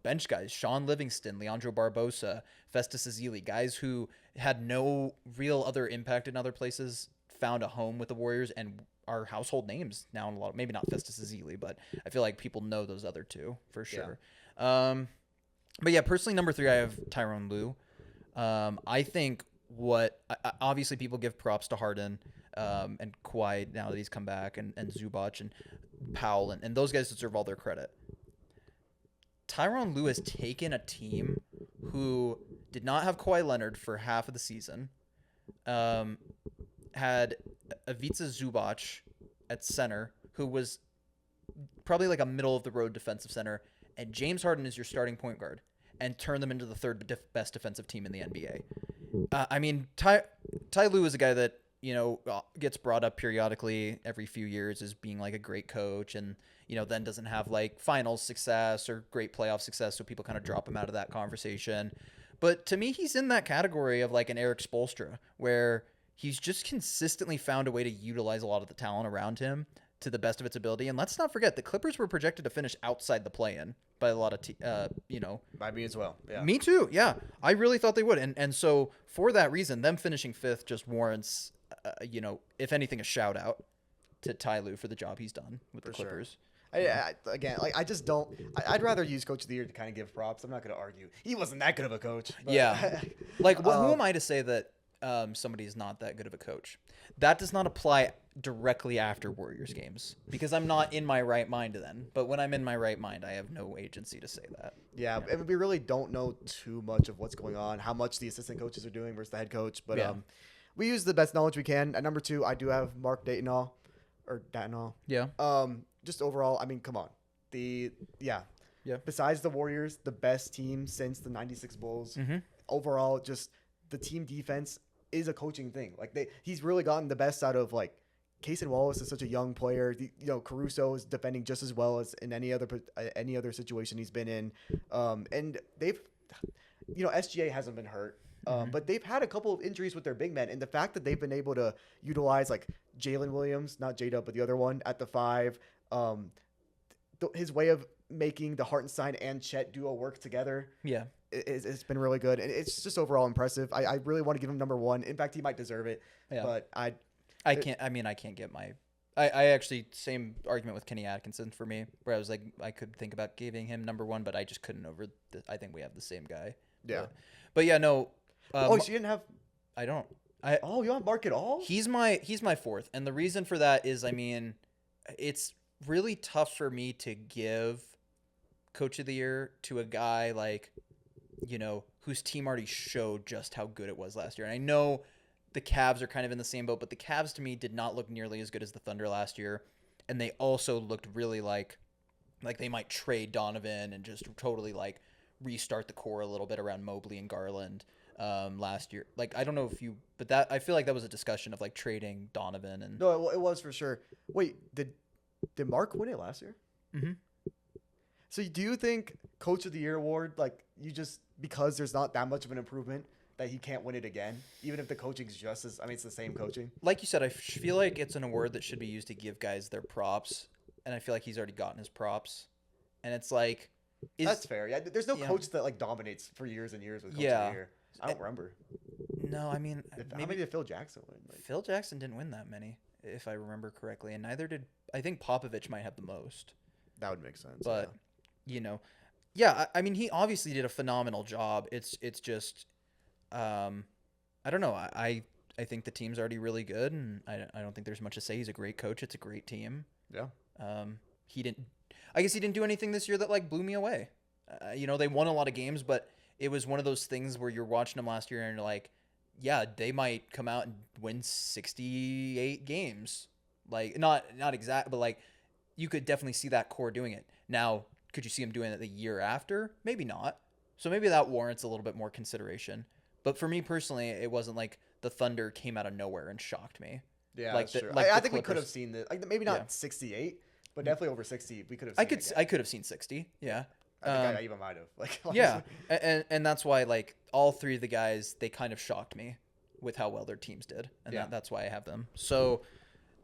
bench guys, Sean Livingston, Leandro Barbosa, Festus Ezeli, guys who had no real other impact in other places, found a home with the Warriors and are household names now in a lot of, maybe not Festus Ezeli, but I feel like people know those other 2 for sure. But yeah, personally, number 3, I have Tyronn Lue. I think obviously people give props to Harden and Kawhi now that he's come back and Zubac and Powell and those guys deserve all their credit. Tyronn Lue has taken a team who did not have Kawhi Leonard for half of the season, had Ivica Zubac at center, who was probably like a middle-of-the-road defensive center, and James Harden is your starting point guard, and turn them into the third best defensive team in the NBA. I mean, Ty Lue is a guy that, gets brought up periodically every few years as being like a great coach and, then doesn't have like finals success or great playoff success. So people kind of drop him out of that conversation. But to me, he's in that category of like an Eric Spoelstra where he's just consistently found a way to utilize a lot of the talent around him to the best of its ability. And let's not forget, the Clippers were projected to finish outside the play-in by a lot of, By me as well. Yeah. Me too. Yeah. I really thought they would. And so for that reason, them finishing 5th just warrants, if anything, a shout out to Ty Lue for the job he's done with the Clippers. Sure. I'd rather use Coach of the Year to kind of give props. I'm not going to argue. He wasn't that good of a coach. But, yeah. Like, who am I to say that somebody is not that good of a coach? That does not apply directly after Warriors games because I'm not in my right mind then. But when I'm in my right mind, I have no agency to say that. Yeah. And we really don't know too much of what's going on, how much the assistant coaches are doing versus the head coach. But we use the best knowledge we can. At number 2, I do have Mark Datanall. Yeah. Just overall, I mean, come on. Besides the Warriors, the best team since the 96 Bulls. Mm-hmm. Overall, just the team defense is a coaching thing. Like he's really gotten the best out of like Cason Wallace is such a young player. Caruso is defending just as well as in any other situation he's been in. And they've, SGA hasn't been hurt. But they've had a couple of injuries with their big men, and the fact that they've been able to utilize like Jalen Williams, not J-Dub, but the other one at the 5, his way of making the Hartenstein and Chet duo work together, it's been really good, and it's just overall impressive. I really want to give him number 1. In fact, he might deserve it, but I can't get I actually, same argument with Kenny Atkinson for me, where I was like, I could think about giving him number one, but I just couldn't I think we have the same guy. Yeah. But yeah, no. Oh, so you didn't have. I don't. Oh, you don't have Mark at all? He's my fourth, and the reason for that is, I mean, it's really tough for me to give Coach of the Year to a guy like, whose team already showed just how good it was last year. And I know the Cavs are kind of in the same boat, but the Cavs to me did not look nearly as good as the Thunder last year, and they also looked really like they might trade Donovan and just totally like restart the core a little bit around Mobley and Garland last year. Like, I don't know if you, but that, I feel like that was a discussion of like trading Donovan and. No, it was for sure. Wait, did Mark win it last year? Mm-hmm. So do you think Coach of the Year award, like, you just, because there's not that much of an improvement, that he can't win it again, even if the coaching's just as, I mean, it's the same coaching? Like you said, I feel like it's an award that should be used to give guys their props, and I feel like he's already gotten his props, and it's like, that's fair. Yeah, there's no coach that like dominates for years and years with Coach of the Year. I don't remember. No, I mean, how many did Phil Jackson win? Like, Phil Jackson didn't win that many, if I remember correctly, and neither did, I think Popovich might have the most. That would make sense. But I mean, he obviously did a phenomenal job. It's just. I don't know. I think the team's already really good, and I don't think there's much to say. He's a great coach. It's a great team. Yeah. I guess he didn't do anything this year that like blew me away. They won a lot of games, but it was one of those things where you're watching them last year and you're like, yeah, they might come out and win 68 games. Like not exact, but like you could definitely see that core doing it. Now, could you see him doing it the year after? Maybe not. So maybe that warrants a little bit more consideration. But for me personally, it wasn't like the Thunder came out of nowhere and shocked me. Yeah, like that's true. Like I think we could have seen this. Like, maybe not 68, but definitely over 60. We could have. I could have seen 60. Yeah. I think I even might have. Like, yeah, and that's why like all three of the guys, they kind of shocked me with how well their teams did, and that's why I have them. So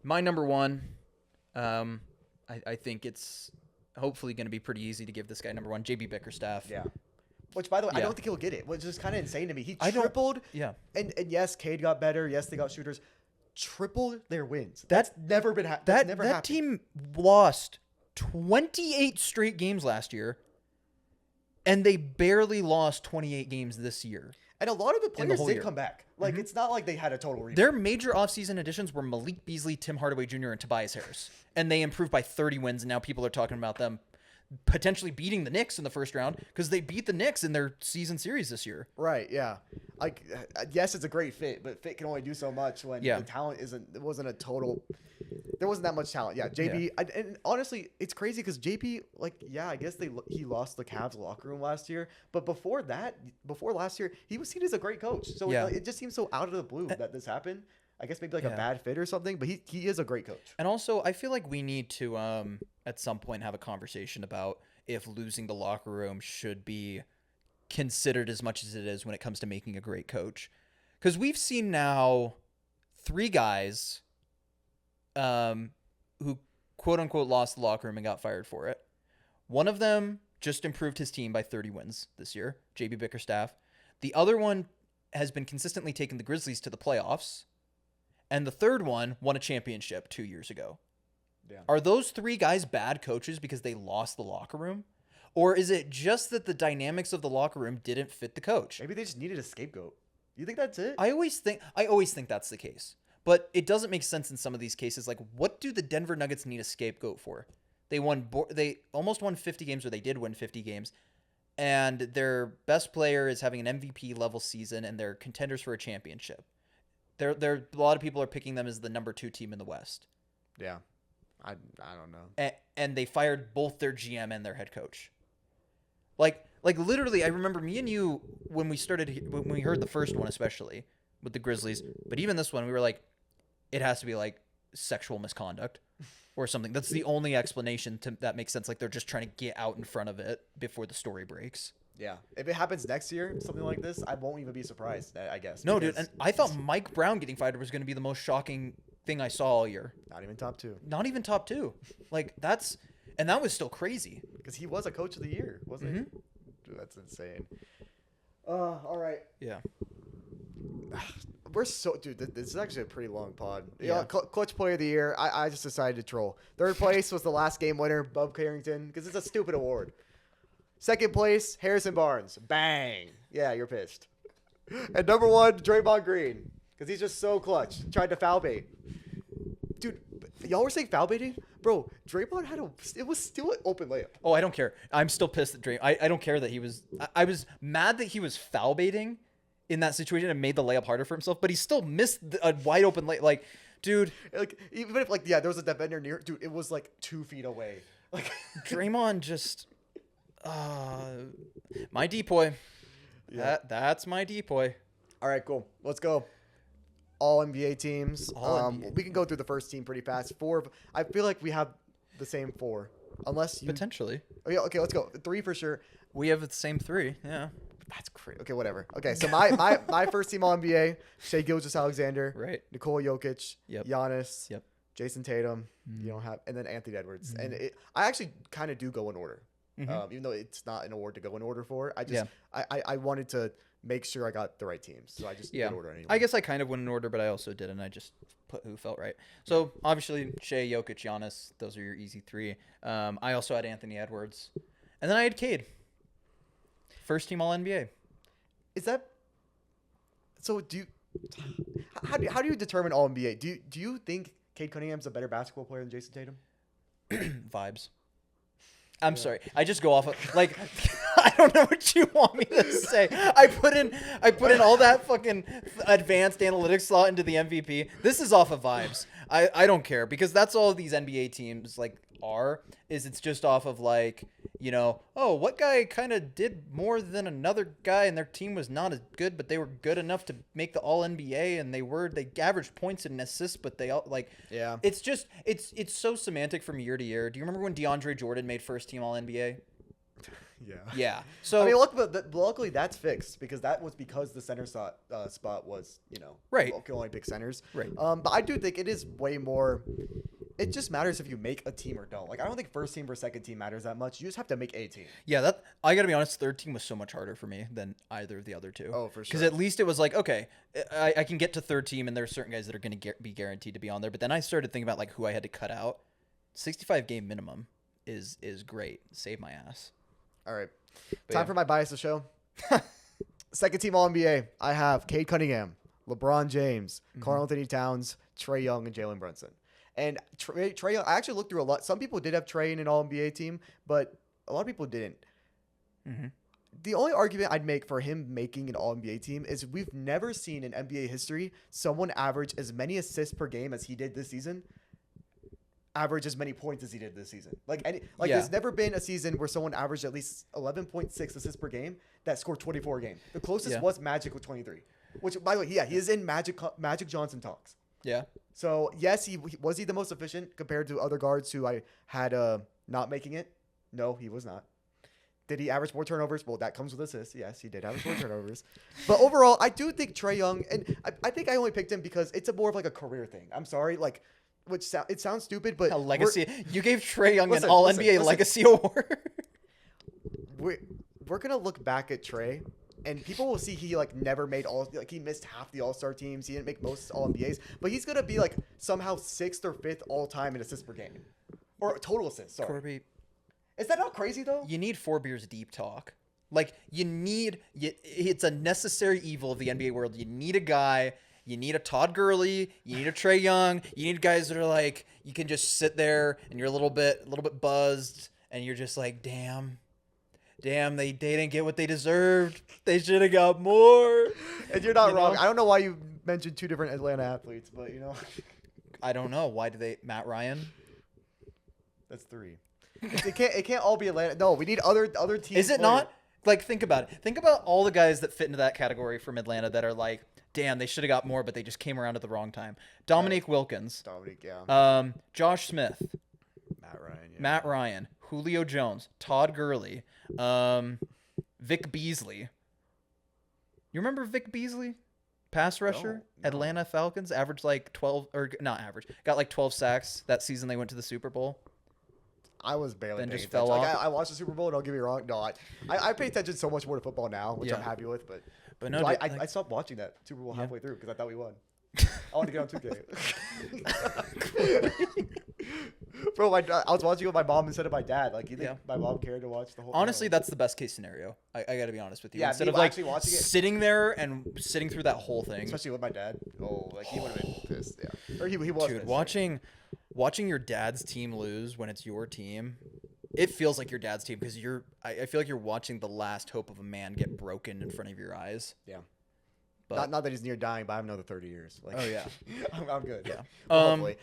my number one, I think it's hopefully going to be pretty easy to give this guy number one, JB Bickerstaff. Yeah. Which, by the way, I don't think he'll get it, which is kind of insane to me. He tripled. Yeah. And yes, Cade got better. Yes, they got shooters. Tripled their wins. That's never been happened. That team lost 28 straight games last year, and they barely lost 28 games this year. And a lot of the players did come back. Like, it's not like they had a total rebound. Their major offseason additions were Malik Beasley, Tim Hardaway Jr., and Tobias Harris. And they improved by 30 wins, and now people are talking about them potentially beating the Knicks in the first round because they beat the Knicks in their season series this year. Right, yeah. Like, yes, it's a great fit, but fit can only do so much when the talent wasn't a total. There wasn't that much talent. Yeah, JB. Yeah. And honestly, it's crazy because JB, like, yeah, I guess he lost the Cavs locker room last year, but before last year, he was seen as a great coach. So it just seems so out of the blue that this happened. I guess maybe like a bad fit or something, but he is a great coach. And also, I feel like we need to at some point have a conversation about if losing the locker room should be considered as much as it is when it comes to making a great coach. Because we've seen now 3 guys who quote unquote lost the locker room and got fired for it. One of them just improved his team by 30 wins this year, JB Bickerstaff. The other one has been consistently taking the Grizzlies to the playoffs. And the third one won a championship 2 years ago. Yeah. Are those 3 guys bad coaches because they lost the locker room? Or is it just that the dynamics of the locker room didn't fit the coach? Maybe they just needed a scapegoat. You think that's it? I always think that's the case. But it doesn't make sense in some of these cases. Like, what do the Denver Nuggets need a scapegoat for? They almost won 50 games, or they did win 50 games. And their best player is having an MVP level season, and they're contenders for a championship. A lot of people are picking them as the number 2 team in the West. Yeah. I don't know. And they fired both their GM and their head coach. Like literally, I remember me and you when we heard the first one, especially with the Grizzlies, but even this one, we were like, it has to be like sexual misconduct or something. That's the only explanation that makes sense. Like they're just trying to get out in front of it before the story breaks. Yeah. If it happens next year, something like this, I won't even be surprised, I guess. No, dude. And I thought Mike Brown getting fired was going to be the most shocking thing I saw all year. Not even top 2. Not even top 2. Like that was still crazy. Because he was a coach of the year, wasn't he? Dude, that's insane. All right. Yeah. we're so dude. This is actually a pretty long pod. Yeah. Yeah, clutch play of the year. I just decided to troll. Third place was the last game winner, Bub Carrington, because it's a stupid award. Second place, Harrison Barnes. Bang. Yeah, you're pissed. And number 1, Draymond Green, because he's just so clutch. Tried to foul bait. Dude, y'all were saying foul baiting? Bro, Draymond it was still an open layup. Oh, I don't care. I'm still pissed at Draymond. I don't care that he was. I was mad that he was foul baiting in that situation and made the layup harder for himself, but he still missed a wide open layup. Like, dude. Like, even if, like, yeah, there was a defender near, dude, it was like 2 feet away. Like, Draymond just. My DPOY. Yeah. That's my DPOY. all right, cool. Let's go. All NBA teams. All NBA. We can go through the first team pretty fast. I feel like we have the same 4. Unless you. Potentially. Oh, yeah, okay, let's go. 3 for sure. We have the same 3. Yeah. That's crazy. Okay, whatever. Okay, so my first team All NBA: Shai Gilgeous-Alexander, Right. Nikola Jokic, Yep. Giannis, Yep. Jason Tatum. Mm. You don't have, and then Anthony Edwards. And I actually kind of do go in order, even though it's not an award to go in order for. I just I wanted to make sure I got the right teams, so I just did order anyway. I guess I kind of went in order, but I also didn't. I just put who felt right. So obviously Shea, Jokic, Giannis, those are your easy 3. I also had Anthony Edwards, and then I had Cade. First team All NBA. Is that so? How do you determine All NBA? Do you think Cade Cunningham's a better basketball player than Jason Tatum? Vibes. I'm sorry. I just go off of like I don't know what you want me to say. I put in all that fucking advanced analytics slot into the MVP. This is off of vibes. I don't care because that's all these NBA teams like it's just off of like, oh, what guy kind of did more than another guy and their team was not as good, but they were good enough to make the All NBA and they averaged points and assists, but they all like, yeah, it's just, it's so semantic from year to year. Do you remember when DeAndre Jordan made first team All NBA? Yeah. Yeah. So I mean, luckily that's fixed because the center spot was, right. can only pick centers. Right. But I do think it is way more. It just matters if you make a team or don't. Like, I don't think first team or second team matters that much. You just have to make a team. Yeah, I gotta be honest. Third team was so much harder for me than either of the other 2. Oh, for sure. Because at least it was like, okay, I can get to third team, and there are certain guys that are going to be guaranteed to be on there. But then I started thinking about like who I had to cut out. 65 game minimum is great. Save my ass. All right. But Time for my bias to show. Second team All NBA. I have Cade Cunningham, LeBron James, Karl Anthony Towns, Trae Young, and Jalen Brunson. And Trae Young, I actually looked through a lot. Some people did have Trae in an All NBA team, but a lot of people didn't. Mm-hmm. The only argument I'd make for him making an All NBA team is we've never seen in NBA history someone average as many assists per game as he did this season, average as many points as he did this season. There's never been a season where someone averaged at least 11.6 assists per game that scored 24 a game. The closest was Magic with 23, which, by the way, he is in Magic Johnson talks. Yeah. So, yes, was he the most efficient compared to other guards who I had not making it? No, he was not. Did he average more turnovers? Well, that comes with assists. Yes, he did average more turnovers. But overall, I do think Trae Young, and I think I only picked him because it's more of like a career thing. I'm sorry, it sounds stupid, but A legacy. You gave Trae Young Listen, an All listen, NBA listen. legacy award. we're gonna look back at Trae, and people will see he never made he missed half the All-Star teams. He didn't make most All NBAs, but he's gonna be somehow 6th or 5th all time in assists per game, or total assists. Sorry, Corby, is that not crazy though? you need 4 beers deep talk. Like it's a necessary evil of the NBA world. You need a guy. You need a Todd Gurley. You need a Trae Young. You need guys that are like you can just sit there and you're a little bit buzzed, and you're just like, damn, they didn't get what they deserved. They should have got more. And you're not wrong. I don't know why you mentioned 2 different Atlanta athletes, but I don't know why Matt Ryan. That's 3. It can't all be Atlanta. No, we need other teams. Is it not? Like, think about it. Think about all the guys that fit into that category from Atlanta that are like, damn, they should have got more, but they just came around at the wrong time. Dominique Wilkins. Yeah. Josh Smith. Matt Ryan. Yeah. Matt Ryan. Julio Jones. Todd Gurley. Vic Beasley. You remember Vic Beasley? Pass rusher. No. Atlanta Falcons. Averaged like 12, or not average. Got like 12 sacks that season they went to the Super Bowl. I was barely Then paying just attention. fell off. I watched the Super Bowl, don't get me wrong. No, I pay attention so much more to football now, which Yeah. I'm happy with. But But no, So dude, I stopped watching that Super Bowl halfway through because I thought we won. I want to get on 2K. Bro, I was watching with my mom instead of my dad. Like, you think my mom cared to watch the whole? Honestly, that's the best case scenario. I got to be honest with you. Yeah, Instead me of like actually watching it, sitting there and sitting through that whole thing. especially with my dad. Oh, like he would have been pissed. Yeah, or he was. Dude, pissed, watching your dad's team lose when it's your team, it feels like your dad's team because I feel like you're watching the last hope of a man get broken in front of your eyes. Yeah. But, Not that he's near dying, but I have another 30 years. Like, oh yeah, I'm good. yeah. Hopefully.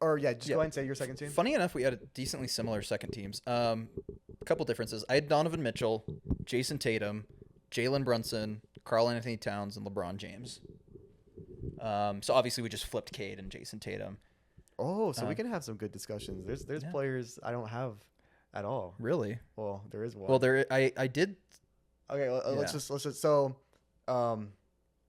Just go ahead and say your second team. Funny enough, we had a decently similar second teams. A couple differences. I had Donovan Mitchell, Jason Tatum, Jalen Brunson, Karl Anthony Towns, and LeBron James. So obviously we just flipped Cade and Jason Tatum. Oh, so we can have some good discussions. There's players I don't have at all. Really? Well, there is one. Well, I did. Okay, let's just so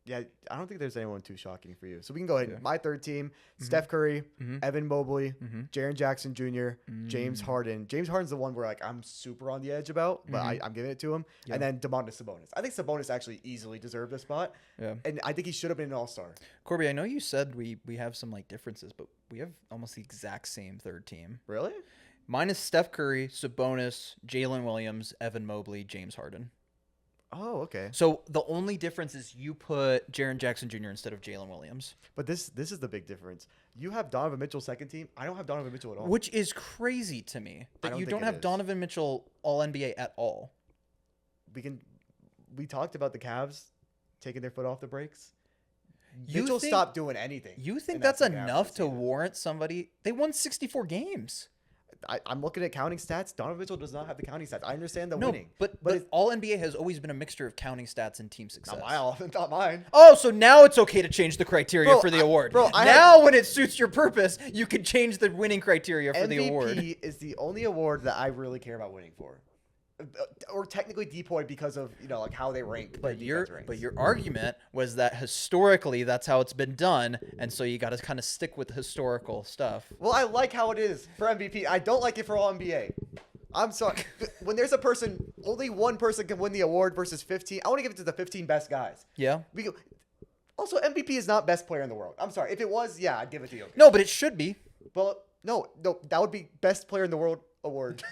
yeah, I don't think there's anyone too shocking for you. So we can go ahead. Yeah. My third team: Steph Curry, Evan Mobley, Jaren Jackson Jr., James Harden. James Harden's the one where like I'm super on the edge about, but I'm giving it to him. Yeah. And then Domantas Sabonis. I think Sabonis actually easily deserved a spot. Yeah. And I think he should have been an All-Star. Corby, I know you said we have some like differences, but we have almost the exact same third team. Really? Mine is Steph Curry, Sabonis, Jalen Williams, Evan Mobley, James Harden. Oh, okay. So the only difference is you put Jaren Jackson Jr. instead of Jalen Williams. But this is the big difference. You have Donovan Mitchell second team. I don't have Donovan Mitchell at all. Which is crazy to me that you think don't it have is. Donovan Mitchell all NBA at all. We talked about the Cavs taking their foot off the brakes. You Mitchell think- stopped doing anything. You think in that that's second half of enough the to season. warrant somebody? They won 64 games. I'm looking at counting stats. Donovan Mitchell does not have the counting stats. I understand the No, winning. but it- all NBA has always been a mixture of counting stats and team success. not mine. Oh, so now it's okay to change the criteria Bro, for the award. I now, when it suits your purpose, you can change the winning criteria for the award. MVP is the only award that I really care about winning for. Or technically DPOY because of, like how they rank. But their defense ranks. but your argument was that historically that's how it's been done, and so you got to kind of stick with historical stuff. Well, I like how it is for MVP. I don't like it for all NBA. I'm sorry. When there's a person, only one person can win the award versus 15. I want to give it to the 15 best guys. Yeah. Also, MVP is not best player in the world. I'm sorry. If it was, yeah, I'd give it to you. No, but it should be. Well, no, that would be best player in the world award.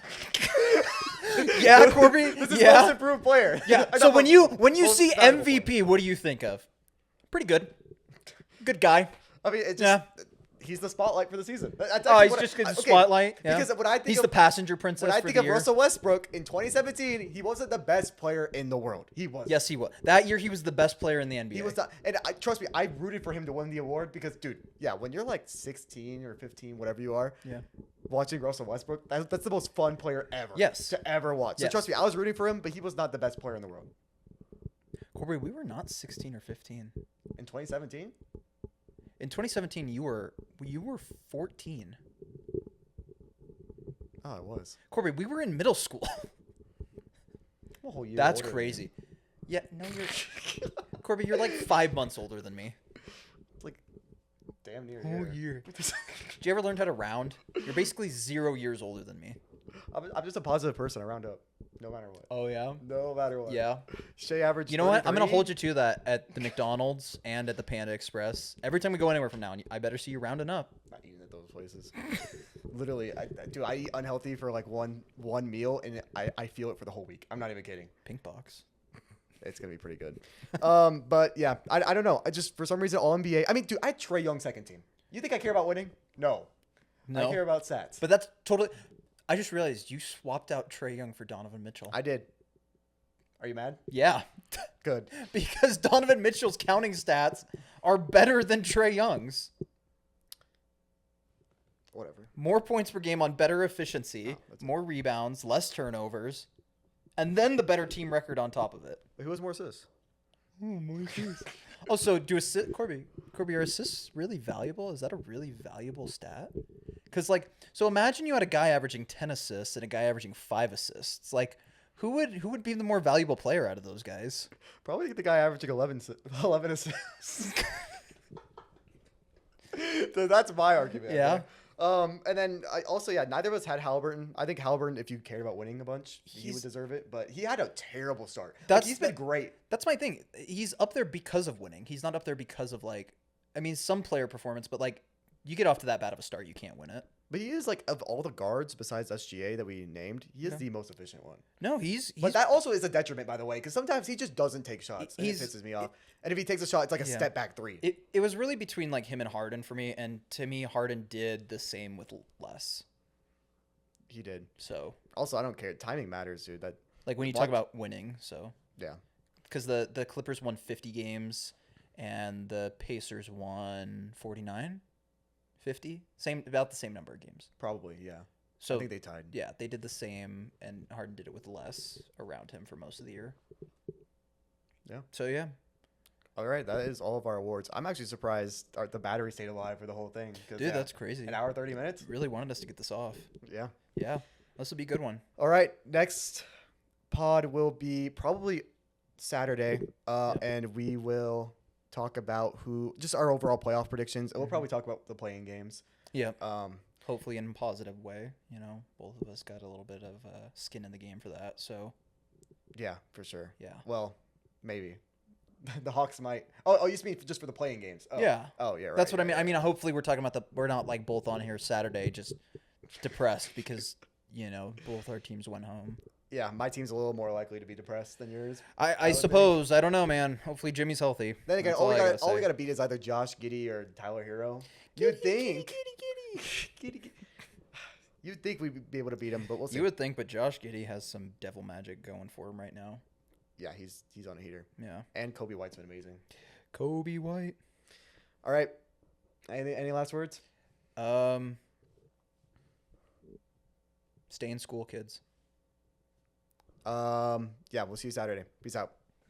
Yeah, Corby. This is Yeah. most improved player. Yeah. I So know, when you most see valuable player. MVP, what do you think of? Pretty good. Good guy. I mean, it just, Yeah. he's the spotlight for the season. That's Oh, actually he's what just I- the okay, spotlight. Yeah. Because when I think he's of, the passenger princess when I for think the of year. Russell Westbrook in 2017, he wasn't the best player in the world. He was. Yes, he was. That year, he was the best player in the NBA. He was not, and trust me, I rooted for him to win the award because, dude, yeah, when you're like 16 or 15, whatever you are, Yeah. watching Russell Westbrook, that's the most fun player ever. Yes. To ever watch. So Yes. trust me, I was rooting for him, but he was not the best player in the world Corby, we were not 16 or 15. in 2017. In 2017, you were 14. Oh, it was. Corby, we were in middle school. I'm a whole year That's older than crazy. you. Yeah, no, you're Corby. You're like 5 months older than me. It's like damn near. Whole year. Did you ever learn how to round? You're basically 0 years older than me. I'm just a positive person. I round up, no matter what. Oh yeah. No matter what. Yeah. Shay average. You know what? I'm gonna 33. hold you to that at the McDonald's and at the Panda Express. Every time we go anywhere from now on, I better see you rounding up. Not eating at those places. Literally, I eat unhealthy for like one meal, and I feel it for the whole week. I'm not even kidding. Pink box. It's gonna be pretty good. But yeah, I don't know. I just for some reason all NBA. I mean, dude, I had Trae Young second team. You think I care about winning? No. No. I care about stats. But that's totally. I just realized you swapped out Trae Young for Donovan Mitchell. I did. Are you mad? Yeah. Good. Because Donovan Mitchell's counting stats are better than Trae Young's. Whatever. More points per game on better efficiency, more rebounds, less turnovers, and then the better team record on top of it. Who has more assists? Also, Corby, are assists really valuable? Is that a really valuable stat? Because, so imagine you had a guy averaging 10 assists and a guy averaging 5 assists. Like, who would be the more valuable player out of those guys? Probably the guy averaging 11 assists. So that's my argument. Yeah. And then neither of us had Halliburton. I think Halliburton, if you cared about winning a bunch, he would deserve it. But he had a terrible start. He's been great. That's my thing. He's up there because of winning. He's not up there because of some player performance, but you get off to that bad of a start, you can't win it. But he is of all the guards besides SGA that we named, he is the most efficient one. No, he's But that also is a detriment, by the way, because sometimes he just doesn't take shots. And it pisses me off. And if he takes a shot, it's like a step back three. It was really between him and Harden for me, and to me, Harden did the same with less. He did. So also, I don't care. Timing matters, dude. That when you talk about winning, so yeah, because the Clippers won 50 games, and the Pacers won 49. 50, about the same number of games. Probably, yeah. So I think they tied. Yeah, they did the same, and Harden did it with less around him for most of the year. Yeah. So yeah. All right, that is all of our awards. I'm actually surprised the battery stayed alive for the whole thing. Dude, that's crazy. An hour 30 minutes. Really wanted us to get this off. Yeah. Yeah, this will be a good one. All right, next pod will be probably Saturday, and we will talk about just our overall playoff predictions, and we'll probably talk about the playing games. Yeah. Hopefully in a positive way. Both of us got a little bit of skin in the game for that. So. Yeah, for sure. Yeah. Well, maybe. The Hawks might. Oh, you mean just for the playing games? Oh. Yeah. Oh, yeah. Right, that's what I mean. I mean, hopefully we're talking about we're not both on here Saturday just depressed because both our teams went home. Yeah, my team's a little more likely to be depressed than yours. I suppose. I don't know, man. Hopefully Jimmy's healthy. Then again, all we got to beat is either Josh Giddey or Tyler Hero. You'd think. Giddey. You'd think we'd be able to beat him, but we'll see. You would think, but Josh Giddey has some devil magic going for him right now. Yeah, he's on a heater. Yeah. And Kobe White's been amazing. Kobe White. All right. Any last words? Stay in school, kids. Yeah, we'll see you Saturday. Peace out.